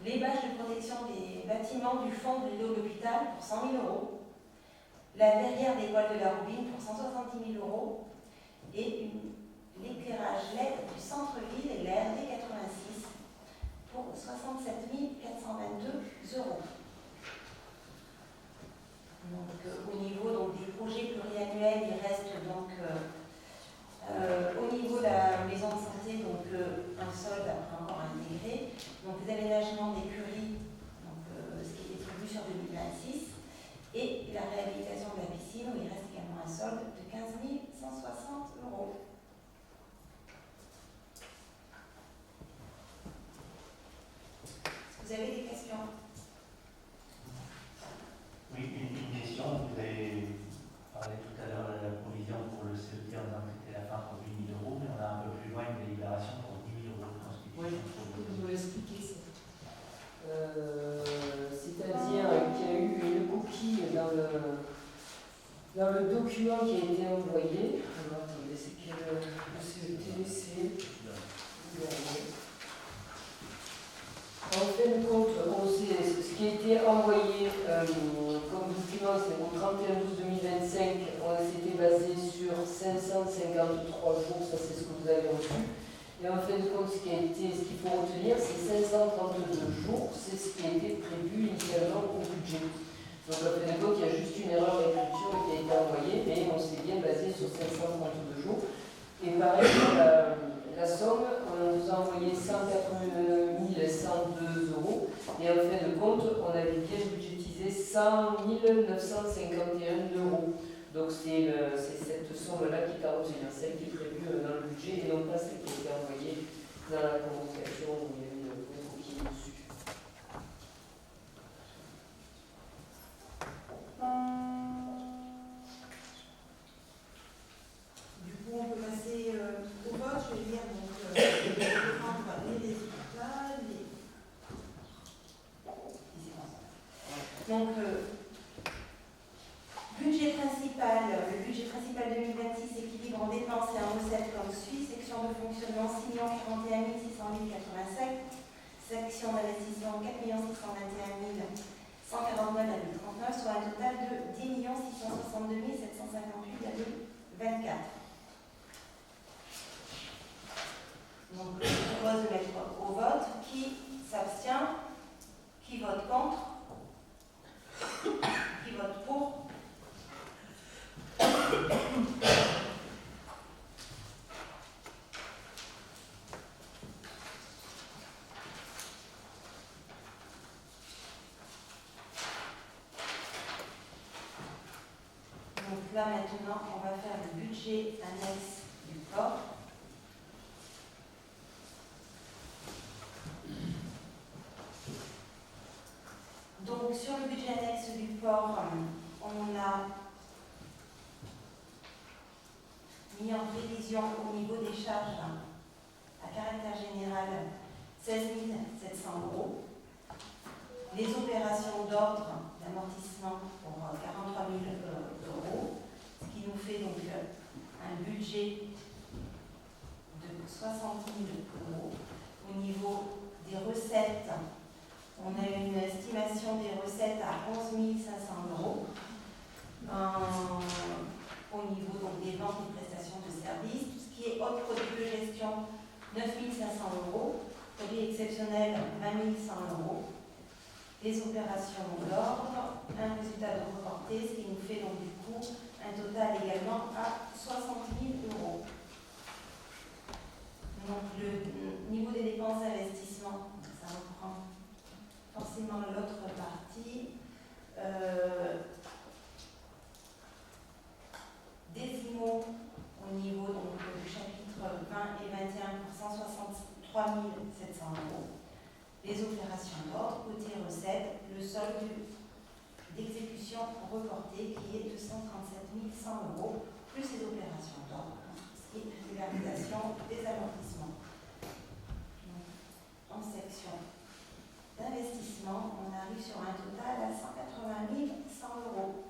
Les bâches de protection des bâtiments du fond de l'hôpital pour 100 000 euros. La verrière d'école de la Roubine pour 170 000 euros. Et l'éclairage LED du centre-ville et l'RD 86 pour 67 422 euros. Donc, au niveau donc, des projets pluriannuels, il reste donc au niveau de la maison de santé, donc un solde encore intégré. Donc les aménagements d'écuries, donc ce qui était prévu sur 2026, et la réhabilitation de la piscine, où il reste également un solde de 15 160 euros. Est-ce que vous avez des questions? document qui a été envoyé, alors attendez, c'est quel le CET, c'est... En fin de compte, ce qui a été envoyé comme document, c'est au 31/12/2025, on s'était basé sur 553 jours, ça c'est ce que vous avez reçu. Et en fin de compte, ce qu'il faut retenir, c'est 532 jours, c'est ce qui a été prévu initialement au budget. Donc en fin de compte, il y a juste une erreur d'écriture qui a été envoyée, mais on s'est bien basé sur 532 jours. Et pareil, la somme, on nous a envoyé 180 102 euros, et en fin de compte, on avait bien budgétisé 100 951 euros. Donc c'est cette somme-là qui est à retenir, celle qui est prévue dans le budget, et non pas celle qui a été envoyée dans la convocation où il y a eu le coquille dessus. Du coup, on peut passer au vote. Je vais lire prendre les résultats. Donc, budget principal. Le budget principal 2026 équilibre en dépenses et en recettes comme suit. Section de fonctionnement 6 41 600 087. Section d'investissement 4 621 149,39, soit un total de 10 662 758,24. Donc, je propose de mettre au vote. Qui s'abstient? Qui vote contre? Qui vote pour? Donc là maintenant, on va faire le budget annexe du port. Donc sur le budget annexe du port, on a mis en prévision au niveau des charges à caractère général 16 700 euros. Les opérations d'ordre d'amortissement pour 43 000 euros, ce qui nous fait donc un budget de 60 000 euros. Au niveau des recettes, on a une estimation des recettes à 11 500 euros. Au niveau donc, des ventes et prestations de services, tout ce qui est autres produits de gestion, 9 500 euros. Produits exceptionnels, 20 100 euros. Les opérations d'ordre, un résultat de reporté, ce qui nous fait donc du coup un total également à 60 000 euros. Donc le niveau des dépenses d'investissement, ça reprend forcément l'autre partie. Décimaux au niveau donc, du chapitre 20 et 21 pour 163 700 euros. Les opérations d'ordre, côté recettes, le solde d'exécution reporté qui est de 137 100 euros, plus les opérations d'ordre, ce qui est régularisation des amortissements. Donc, en section d'investissement, on arrive sur un total à 180 100 euros.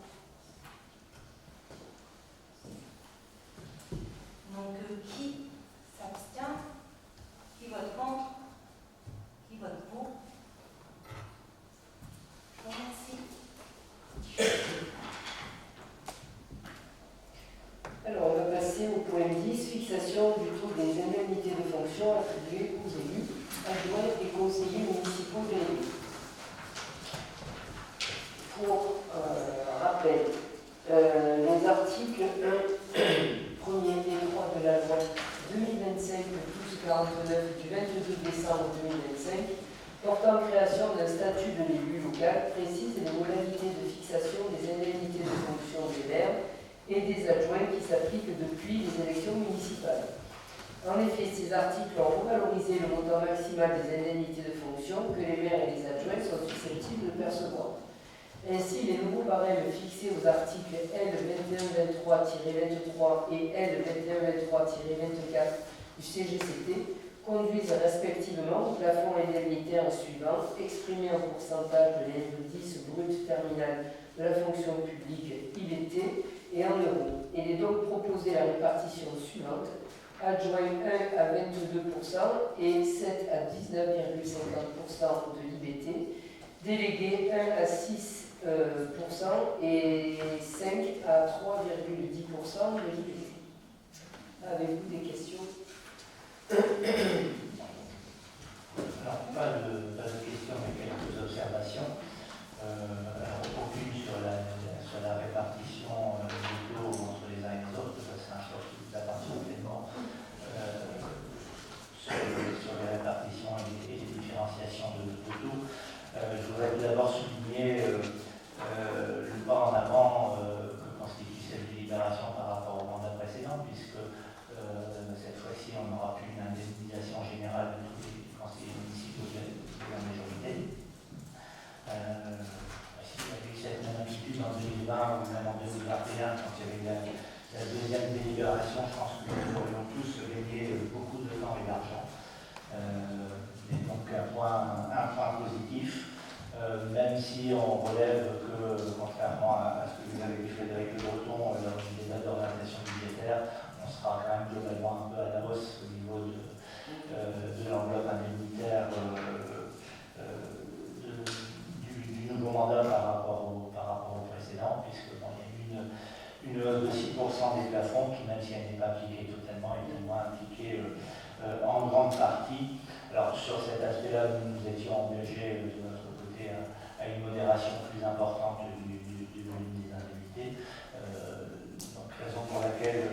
Donc, qui s'abstient? Qui vote contre? Qui vote pour? Je vous remercie. Alors, on va passer au point 10, fixation du taux des indemnités de fonction attribuées aux élus, adjoints et conseillers municipaux délégués. Pour rappel, les articles 1, 1er et 3 de la loi 2025-1249 du 22 décembre 2025 portant création d'un statut de l'élu local précise les modalités de fixation des indemnités de fonction des maires et des adjoints qui s'appliquent depuis les élections municipales. En effet, ces articles ont revalorisé le montant maximal des indemnités de fonction que les maires et les adjoints sont susceptibles de percevoir. Ainsi, les nouveaux barèmes fixés aux articles L2123-23 et L2123-24 du CGCT conduisent respectivement au plafond indemnitaire suivant, exprimé en pourcentage de l'indice brut terminal de la fonction publique IBT et en euros. Il est donc proposé la répartition suivante: adjoint 1 à 22% et 7 à 19,50% de l'IBT, délégué 1 à 6% et 5 à 3,10% de l'IBT. Avez-vous des questions? Alors, pas de questions, mais quelques observations. Alors, aucune sur la répartition des taux entre les uns et les autres, parce que c'est un choix qui vous appartient pleinement sur les répartitions et les différenciations de taux. Je voudrais tout d'abord souligner le pas en avant que constitue cette délibération par rapport au mandat précédent, puisque cette fois-ci, on n'aura plus une indemnisation générale de tous les conseillers municipaux de la majorité. Il y a eu cette même attitude en 2020 ou même en 2021, quand il y avait la deuxième délibération. Je pense que nous aurions tous gagné beaucoup de temps et d'argent. Et donc un point positif, même si on relève que, contrairement à ce que vous avez dit Frédéric Le Breton, lors du débat d'orientation budgétaire, on sera quand même globalement un peu à la hausse au niveau de l'enveloppe indemnitaire du nouveau mandat par rapport au précédent, puisque bon, il y a eu une hausse de 6% des plafonds qui, même si elle n'est pas appliquée totalement, est au moins appliquée en grande partie. Alors sur cet aspect-là, nous étions engagés de notre côté à une modération plus importante du volume des indemnités. Donc raison pour laquelle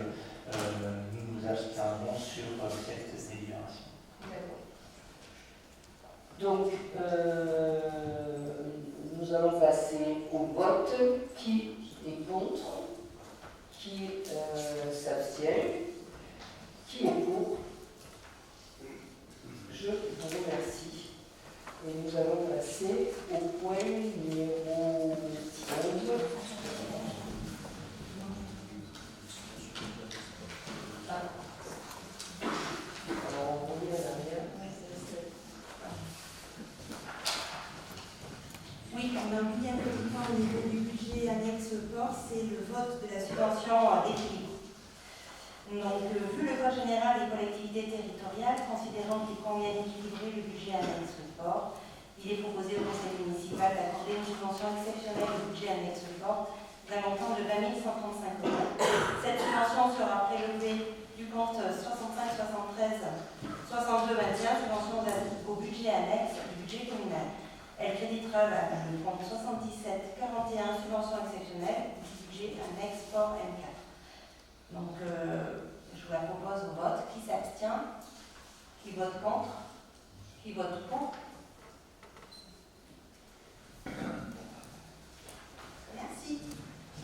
nous nous abstiendrons sur cette délibération. Donc, nous allons passer au vote. Qui est contre? Qui s'abstient? Qui est pour? Je vous remercie. Et nous allons passer au point numéro 11. Alors, on revient à l'arrière. Oui, on a oublié un petit point au niveau du budget annexe port, c'est le vote de la subvention d'équilibre. Donc, vu le code général des collectivités territoriales, considérant qu'il convient d'équilibrer le budget annexe port, il est proposé au conseil municipal d'accorder une subvention exceptionnelle au budget annexe port d'un montant de 20 135 €. Cette subvention sera prélevée du compte 65 73 62 21, subvention au budget annexe du budget communal. Elle créditera le compte 77 41, subvention exceptionnelle du budget annexe port M4. Donc, je vous la propose au vote. Qui s'abstient? Qui vote contre? Qui vote pour? Merci.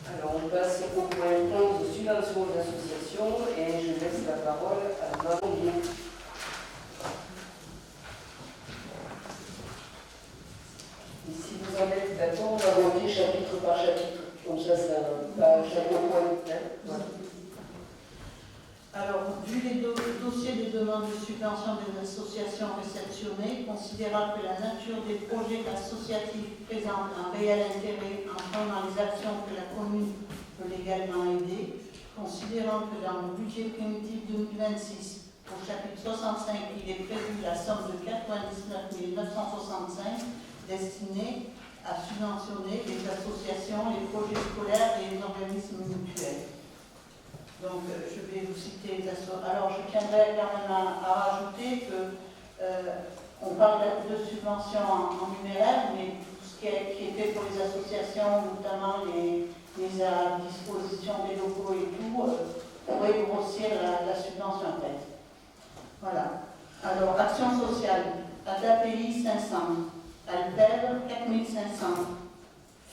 Alors, on passe au point 11, subvention aux associations, et je laisse la parole à Marie. Et si vous en êtes d'accord, on va voter chapitre par chapitre. Comme ça, pas chaque point. Voilà. Alors, vu les dossiers des demandes de subvention des associations réceptionnées, considérant que la nature des projets associatifs présente un réel intérêt entrant dans les actions que la commune peut légalement aider, considérant que dans le budget primitif 2026, au chapitre 65, il est prévu la somme de 99 965 destinée à subventionner les associations, les projets scolaires et les organismes mutuels. Donc, je vais vous citer les associations. Alors, je tiendrai quand même à rajouter que on parle de subventions en numéraire, mais tout ce qui est fait pour les associations, notamment les mises à disposition des locaux et tout, pourrait grossir la subvention en tête. Voilà. Alors, action sociale, ADAPI 500, Alpèvre 4500,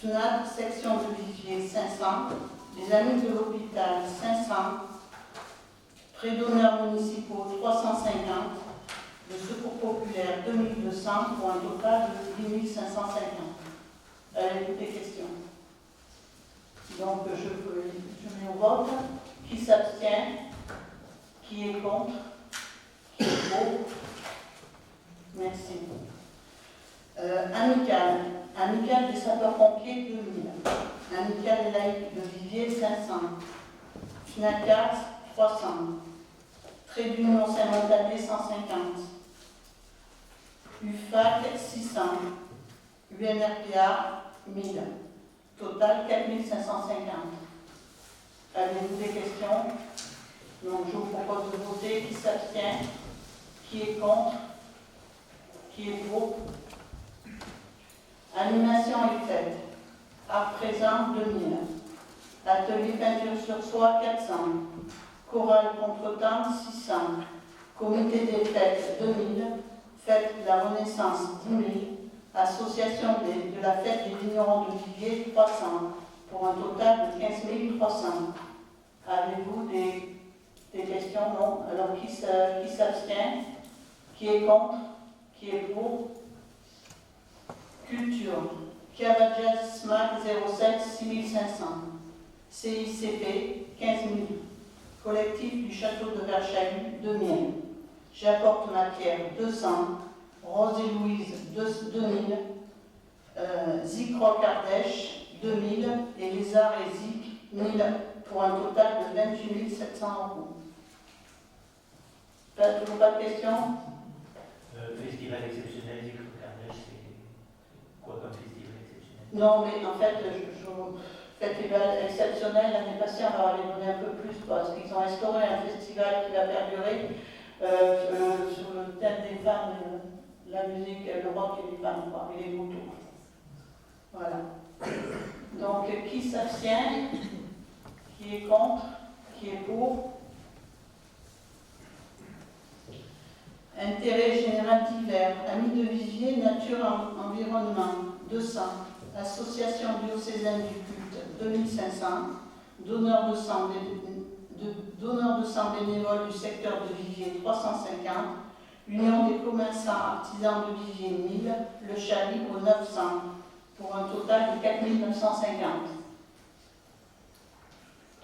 FNAD section de Vivier 500, les Amis de l'Hôpital 500, Prêts d'honneur municipaux 350, le Secours populaire 2200 pour un total de 10 550. Avez-vous des questions? Donc je mets au vote. Qui s'abstient? Qui est contre? Qui est pour? Merci. Amical des sapeurs-pompiers 2000. Amicale laïque de Viviers 500, FNACAT 300, Trait d'Union Saint-Montané 150, UFAC 600, UNRPA 1000, total 4550. Avez-vous des questions? Donc je vous propose de voter. Qui s'abstient? Qui est contre? Qui est pour? Animation est faite. Art présent 2000. Atelier peinture sur soie 400. Chorale contretemps 600. Comité des fêtes 2000. Fête de la Renaissance 10 000. Association de la fête des vignerons de Viviers 300. Pour un total de 15 300. Avez-vous des questions? Non. Alors qui s'abstient? Qui est contre? Qui est pour? Culture. Cavaggia SMAC 07 6500. CICP 15 000. Collectif du Château de Verchailles 2000. J'apporte matière 200. Rose et Louise 2000. Zikroc Ardèche 2000. Et les Arts et Zik 1000 pour un total de 28 700 €. Toujours pas de questions? Festival exceptionnel, Zikroc Ardèche, c'est quoi comme festival exceptionnel? Non, mais en fait, festival exceptionnel, l'année passée, on leur avait donné un peu plus, parce qu'ils ont instauré un festival qui va perdurer sur le thème des femmes, la musique, le rock et les femmes, quoi, et les motos. Voilà. Donc, qui s'abstient? Qui est contre? Qui est pour? Intérêt général divers. Amis de Viviers, nature, environnement 200. Association diocésaine du culte 2500. Donneurs de sang bénévoles du secteur de Viviers 350. Union des commerçants artisans de Viviers 1000. Le chat libre 900. Pour un total de 4 950.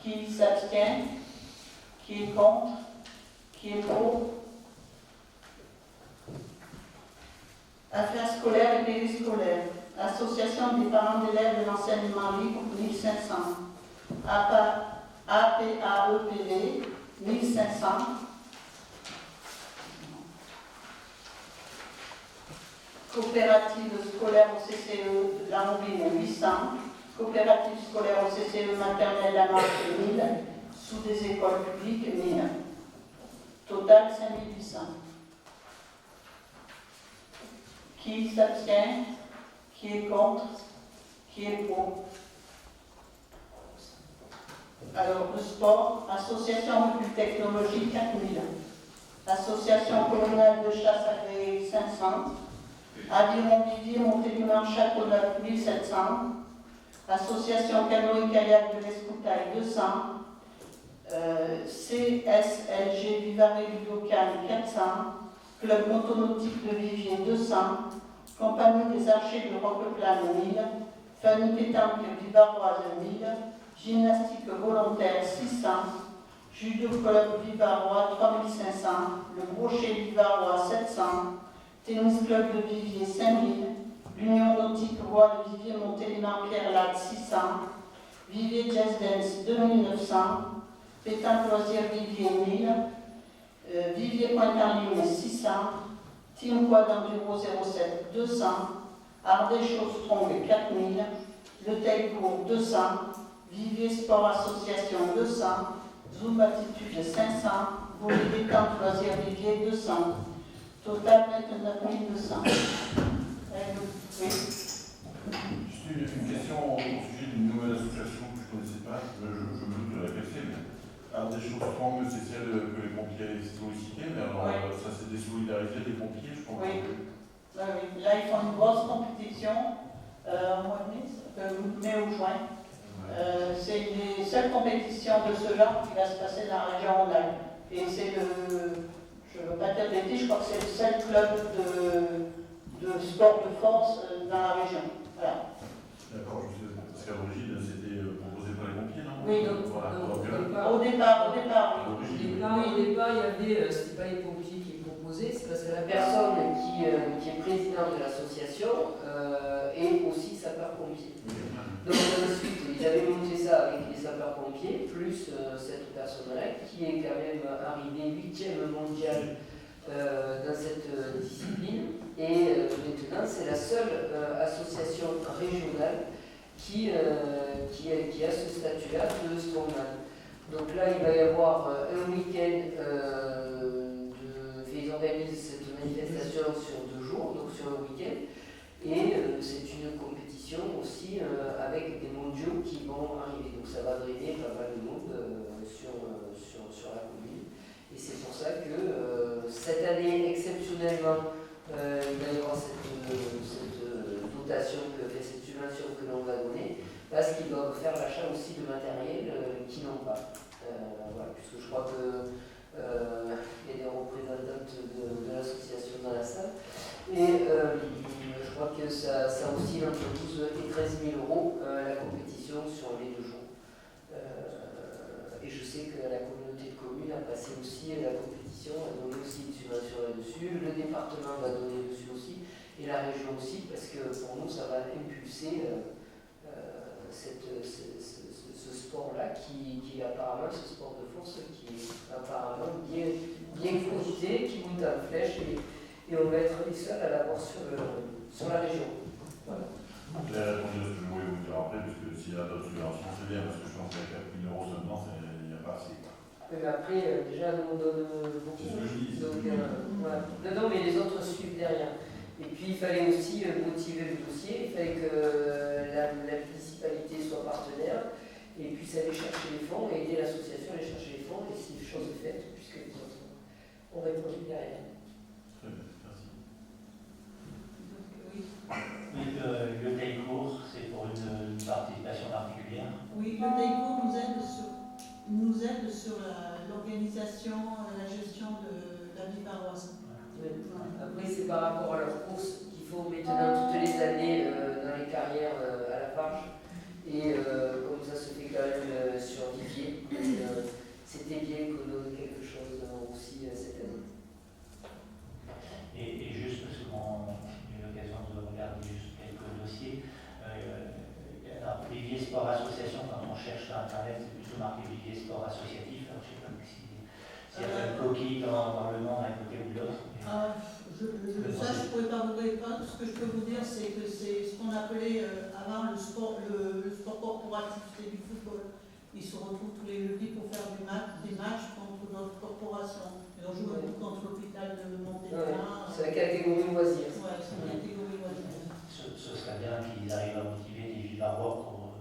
Qui s'abstient? Qui est contre? Qui est pour? Affaires scolaires et périscolaires. Association des parents d'élèves de l'enseignement libre 1500. APAEPV 1500. Coopérative scolaire au CCE de la Mouvine 800. Coopérative scolaire au CCE maternelle la Marche 1000. Sous des écoles publiques 1000. Total 5800. Qui s'abstient? Qui est contre? Qui est pour? Alors, le sport, association recul technologique 4000. Association communale de chasse agréée 500. Aviron Vivier, Montélimar, Châteauneuf 1700. Association canoë-kayak de l'Escoutaille 200. CSLG Vivarais Ludocan 400. Club motonautique de Viviers 200. Compagnie des archers de Roqueplane 1000. Famille pétanque vivaroise 1000. Gymnastique volontaire 600. Judo club vivarois 3500. Le Brochet vivarois 700. Tennis club de Viviers 5000. L'Union nautique roi de Viviers Montélimar-Pierre-Latte 600. Viviers Jazz Dance 2900. Pétanque loisir Viviers 1000. Vivier Pointe-en-Ligne 600. Team Quad Enduro 07 200. Ardèche Strong 4000. Le Taillecourt 200. Vivier Sport Association 200. Zoom Attitude 500. Volley détente loisir Vivier 200. Total 29 200. Oui. Juste une question au sujet d'une nouvelle association que je ne connaissais pas. Je me doute de laquelle c'est, mais Ardèche Strong, c'est celle que les pompiers avaient sollicité, mais alors Oui. ça c'est des solidarités des pompiers, je pense. Oui. Oui. Là, ils font une grosse compétition au mois de mai ou juin. C'est une seule compétition de ce genre qui va se passer dans la région Rhône-Alpes. Et c'est je ne veux pas dire d'été, je crois que c'est le seul club de sport de force dans la région. Voilà. D'accord, parce qu'à l'origine c'était proposé par les pompiers, non? Oui, Au Au départ, oui. départ, il y avait, c'était pas les pompiers qui proposaient, c'est parce que la personne qui est présidente président de l'association est aussi sapeur-pompier. Donc ensuite, il avait monté ça avec les sapeurs-pompiers, plus cette personne-là, qui est quand même arrivée 8e mondiale dans cette discipline. Et maintenant, c'est la seule association régionale qui a ce statut-là de strongman. Donc là, il va y avoir un week-end, ils organisent cette manifestation sur 2 jours, donc sur un week-end. Et c'est une compétition aussi avec des mondiaux qui vont arriver. Donc ça va drainer pas mal de monde sur la commune. Et c'est pour ça que cette année, exceptionnellement, il va y avoir cette dotation, cette subvention que l'on va donner, parce qu'ils doivent faire l'achat aussi de matériel qu'ils n'ont pas. Voilà, puisque je crois que il y a des représentantes de l'association dans la salle. Et je crois que ça oscille entre 12 et 13 000 euros la compétition sur les 2 jours. Et je sais que la communauté de communes a passé aussi la compétition, a donné aussi une subvention là-dessus. Le département va donner dessus aussi, et la région aussi, parce que pour nous, ça va impulser ce sport-là, qui apparemment, ce sport de force, qui est apparemment bien courtisé, qui monte en flèche, et on va être les seuls à l'avoir sur la région. Voilà. Donc la réponse à ce que je voulais vous dire après, parce que s'il y a d'autres subventions, c'est bien, parce que je pense qu'à 4 000 euros seulement, il n'y a pas assez. Mais après, déjà, nous on donne beaucoup. C'est ce que je dis. Donc, voilà. Non, mais les autres suivent derrière. Et puis, il fallait aussi motiver le dossier, il fallait que la municipalité soit partenaire, et puis ça allait chercher les fonds, et aider l'association à aller chercher les fonds, et si les choses sont faites, puisque les autres ont répondu derrière. Très bien, merci. Oui, le Daycourt, c'est pour une participation particulière. Oui, le Daycourt nous aide sur l'organisation, la gestion de la vie paroisse. Après, c'est par rapport à leurs courses qu'il faut maintenant toutes les années dans les carrières à la Farge. Et comme ça se fait quand même sur Vivier, c'était bien qu'on donne quelque chose aussi cette année. Et juste parce qu'on a eu l'occasion de regarder juste quelques dossiers, alors Vivier Sport Association, quand on cherche sur Internet, c'est plutôt marqué Vivier Sport Associatif. Alors, je ne sais pas s'il y a une coquille dans le nom d'un côté ou de l'autre. Ça, je ne pourrais pas vous répondre. Ce que je peux vous dire, c'est que c'est ce qu'on appelait avant le sport corporatif, c'était du football. Ils se retrouvent tous les jeudis pour faire des matchs contre notre corporation. Et on joue beaucoup contre l'hôpital de Montélimar. C'est la catégorie loisirs. Oui, c'est la catégorie loisirs. Ce serait bien qu'ils arrivent à motiver des Vivarois pour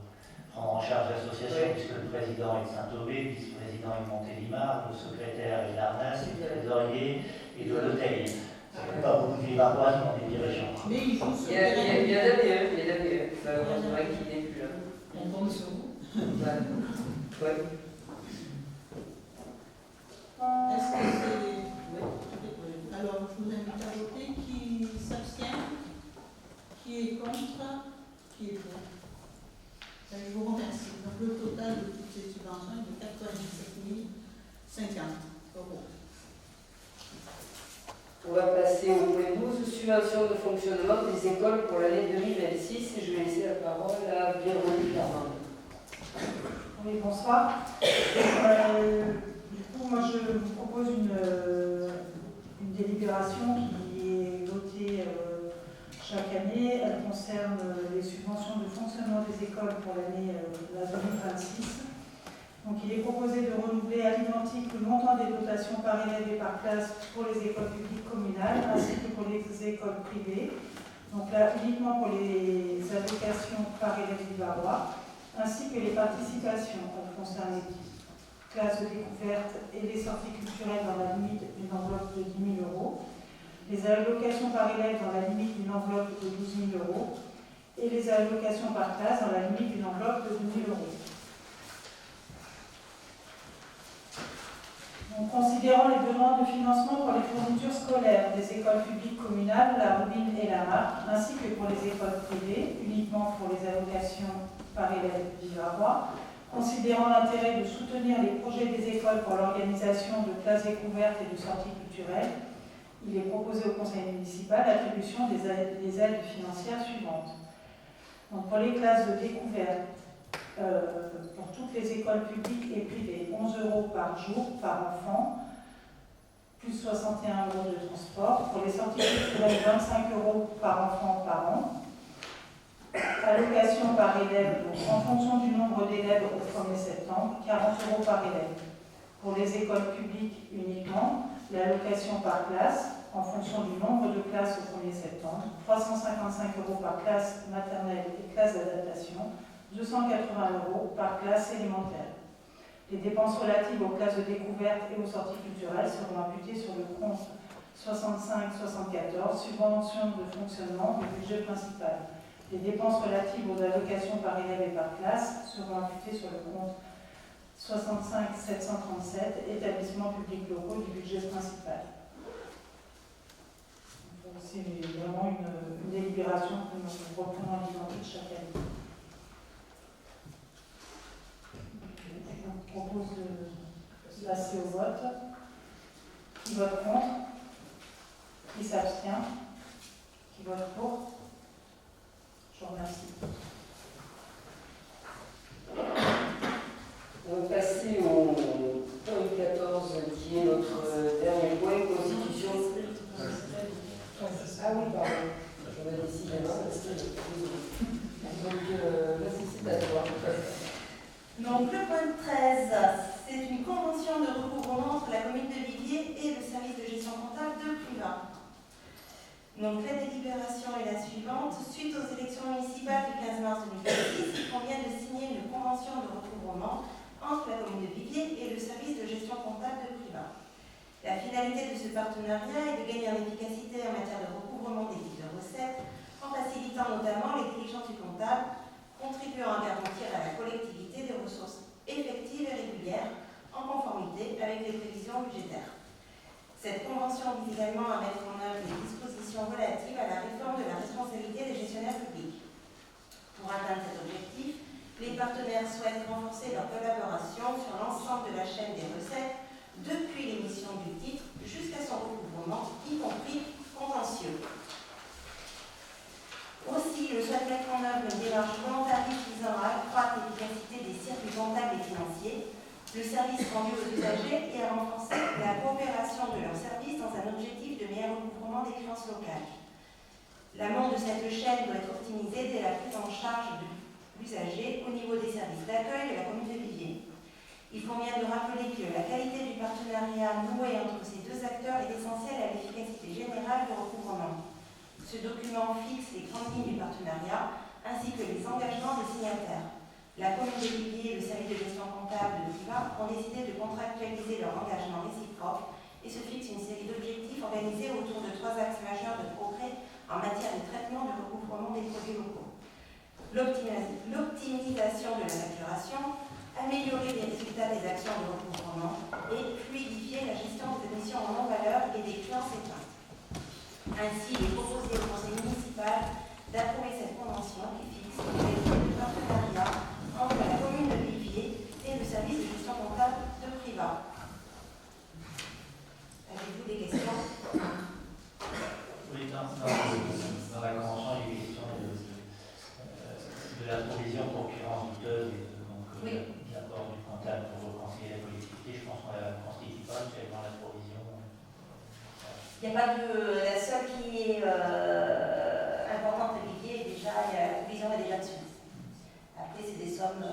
prendre en charge l'association, puisque le président est de Saint-Aubé, le vice-président est de Montélimar, le secrétaire est d'Arnas, le trésorier est de l'Hôtel. Ça ne fait pas beaucoup de Vivarois qui ont des dirigeants. Mais ils jouent sur Il y a d'ABE, c'est vrai qu'il n'est plus là. On compte sur vous. Ouais. Est-ce que c'est... Oui. Alors, je vous invite à voter. Qui s'abstient? Qui est contre? Qui est pour? Je vous remercie. Donc, le total de toutes ces subventions est de 97 050 euros. On va passer au point 12, subvention de fonctionnement des écoles pour l'année 2026, et je vais laisser la parole à Véronique Armand. Oui, bonsoir. Du coup, moi je vous propose une délibération qui est votée chaque année. Elle concerne les subventions de fonctionnement des écoles pour l'année 2026. Donc il est proposé de renouveler à l'identique le montant des dotations par élève et par classe pour les écoles publiques communales ainsi que pour les écoles privées. Donc là, uniquement pour les allocations par élève vivarois, ainsi que les participations. Elles concernent les classes de découverte et les sorties culturelles dans la limite d'une enveloppe de 10 000 euros, les allocations par élève dans la limite d'une enveloppe de 12 000 euros et les allocations par classe dans la limite d'une enveloppe de 12 000 euros. Donc, considérant les besoins de financement pour les fournitures scolaires des écoles publiques communales, la Roubine et la Marque, ainsi que pour les écoles privées, uniquement pour les allocations par élève vivarois, considérant l'intérêt de soutenir les projets des écoles pour l'organisation de classes découvertes et de sorties culturelles, il est proposé au conseil municipal l'attribution des aides financières suivantes. Donc pour les classes de découverte, pour toutes les écoles publiques et privées, 11 € par jour par enfant, plus 61 € de transport. Pour les sorties culturelles, 25 € par enfant par an. Allocation par élève, donc en fonction du nombre d'élèves au 1er septembre, 40 € par élève. Pour les écoles publiques uniquement, l'allocation par classe, en fonction du nombre de classes au 1er septembre, 355 € par classe maternelle et classe d'adaptation, 280 € par classe élémentaire. Les dépenses relatives aux classes de découverte et aux sorties culturelles seront imputées sur le compte 65-74, subvention de fonctionnement du budget principal. Les dépenses relatives aux allocations par élève et par classe seront imputées sur le compte 65-737, établissements publics locaux du budget principal. C'est vraiment une délibération que nous reprenons à l'identique chaque année. Je vous propose de passer au vote. Qui vote contre? Qui s'abstient? Qui vote pour? Je vous remercie. On va passer au point 14 qui est notre dernier point, constitution. Ah oui, pardon. Je vais décidément parce que donc vas-y, c'est à toi. Donc le point 13, c'est une convention de recouvrement entre la commune de Viviers et le service de gestion comptable de Privas. Donc la délibération est la suivante. Suite aux élections municipales du 15 mars 2006, il convient de signer une convention de recouvrement entre la commune de Viviers et le service de gestion comptable de Privas. La finalité de ce partenariat est de gagner en efficacité en matière de recouvrement des titres de recettes, en facilitant notamment les diligences du comptable, contribuant à garantir à la collectivité des ressources effectives et régulières en conformité avec les prévisions budgétaires. Cette convention vise également à mettre en œuvre les dispositions relatives à la réforme de la responsabilité des gestionnaires publics. Pour atteindre cet objectif, les partenaires souhaitent renforcer leur collaboration sur l'ensemble de la chaîne des recettes, depuis l'émission du titre jusqu'à son recouvrement, y compris contentieux. Aussi, je souhaite mettre en œuvre une démarche volontariste visant à accroître l'efficacité des circuits comptables et financiers, le service rendu aux usagers et à renforcer la coopération de leurs services dans un objectif de meilleur recouvrement des créances locales. L'amont de cette chaîne doit être optimisé dès la prise en charge de l'usager au niveau des services d'accueil de la commune de Viviers. Il convient de rappeler que la qualité du partenariat noué entre ces deux acteurs est essentielle à l'efficacité générale du recouvrement. Ce document fixe les grandes lignes du partenariat ainsi que les engagements des signataires. La commune de Viviers et le service de gestion comptable de Privas ont décidé de contractualiser leur engagement réciproque et se fixent une série d'objectifs organisés autour de 3 axes majeurs de progrès en matière de traitement de recouvrement des produits locaux. L'optimisation de la facturation, améliorer les résultats des actions de recouvrement et fluidifier la gestion des admissions en non-valeur et des créances éteintes. Ainsi, il est proposé au conseil municipal d'approuver cette convention qui fixe les règles de partenariat entre la commune de Viviers et le service de gestion comptable de Privas. Avez-vous des questions? Oui, dans la convention, il est question de la provision pour concurrence douteuse, donc oui. L'accord du comptable pour conseiller la collectivité. Je pense qu'on ne la constitue pas actuellement la provision. Il n'y a pas de. La seule qui est importante de Viviers, déjà, la provision est déjà dessus. Après, c'est des sommes.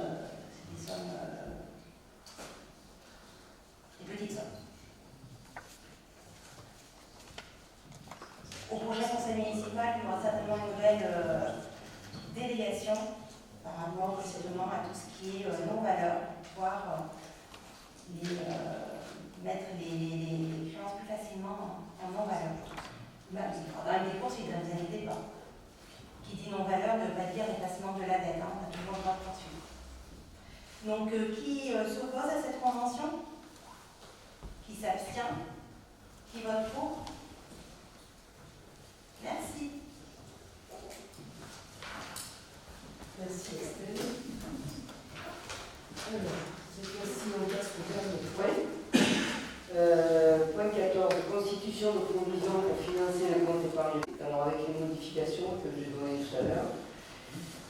Des petites sommes. Au prochain conseil municipal, il y aura certainement une nouvelle délégation par rapport précisément à tout ce qui est non-valeur, pour pouvoir mettre les créances plus facilement en non-valeur. Dans les poursuites, ne vous inquiétez pas. Qui dit non-valeur ne veut pas dire dépassement de la dette, on a toujours le droit de poursuivre. Donc, qui s'oppose à cette convention? Qui s'abstient? Qui vote pour? Merci. Merci Estelle. Alors, cette fois-ci, on passe au dernier point. Point 14, constitution de provision avec les modifications que j'ai données tout à l'heure.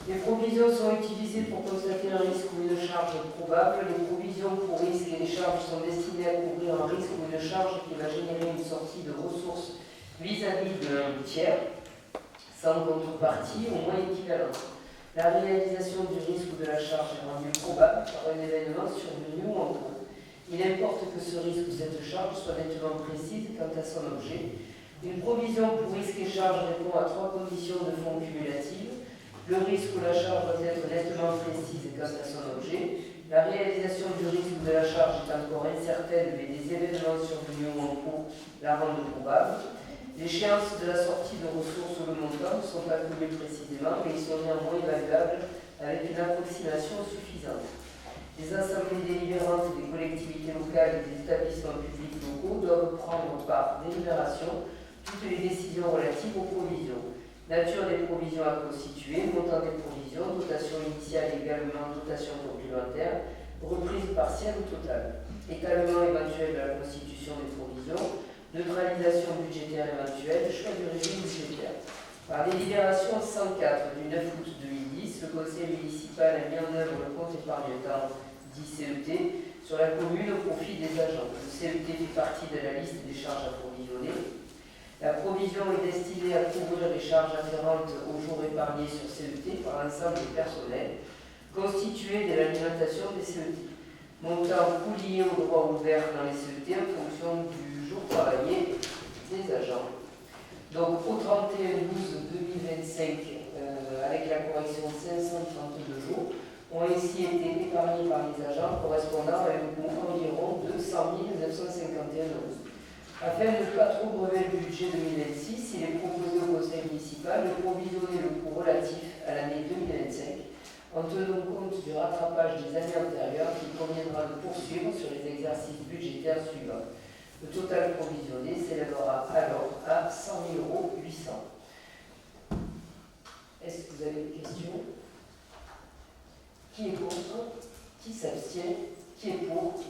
Les provisions sont utilisées pour constater un risque ou une charge probable. Les provisions pour risque et les charges sont destinées à couvrir un risque ou une charge qui va générer une sortie de ressources vis-à-vis d'un tiers, sans contrepartie au moins équivalente. La réalisation du risque ou de la charge est rendue probable par un événement survenu ou en cours. Il importe que ce risque ou cette charge soit nettement précise quant à son objet. Une provision pour risque et charge répond à 3 conditions de fonds cumulatives. Le risque ou la charge doit être nettement précise quant à son objet. La réalisation du risque ou de la charge est encore incertaine, mais des événements survenus ou en cours la rendent probable. L'échéance de la sortie de ressources ou le montant ne sont pas connus précisément, mais ils sont néanmoins évaluables avec une approximation suffisante. Les assemblées délibérantes des collectivités locales et des établissements publics locaux doivent prendre par délibération toutes les décisions relatives aux provisions. Nature des provisions à constituer, montant des provisions, dotation initiale également, dotation complémentaire, reprise partielle ou totale, étalement éventuel de la constitution des provisions, neutralisation budgétaire éventuelle, choix du régime budgétaire. Par délibération 104 du 9 août 2010, le conseil municipal a mis en œuvre le compte épargne-temps dit CET sur la commune au profit des agents. Le CET fait partie de la liste des charges approvisionnées. La provision est destinée à couvrir les charges afférentes aux jours épargnés sur CET par l'ensemble des personnels constitués de l'alimentation des CET. Montant coût lié au droit ouvert dans les CET en fonction du jour travaillé des agents. Donc au 31/12/2025, avec la correction 532 jours, ont ainsi été épargnés par les agents correspondant à un coût environ de 100 951 €. Afin de ne pas trop grever le budget 2026, il est proposé au conseil municipal de provisionner le coût relatif à l'année 2025 en tenant compte du rattrapage des années antérieures qu'il conviendra de poursuivre sur les exercices budgétaires suivants. Le total provisionné s'élèvera alors à 100 800 €. Est-ce que vous avez des questions? Qui est contre? Qui s'abstient? Qui est pour?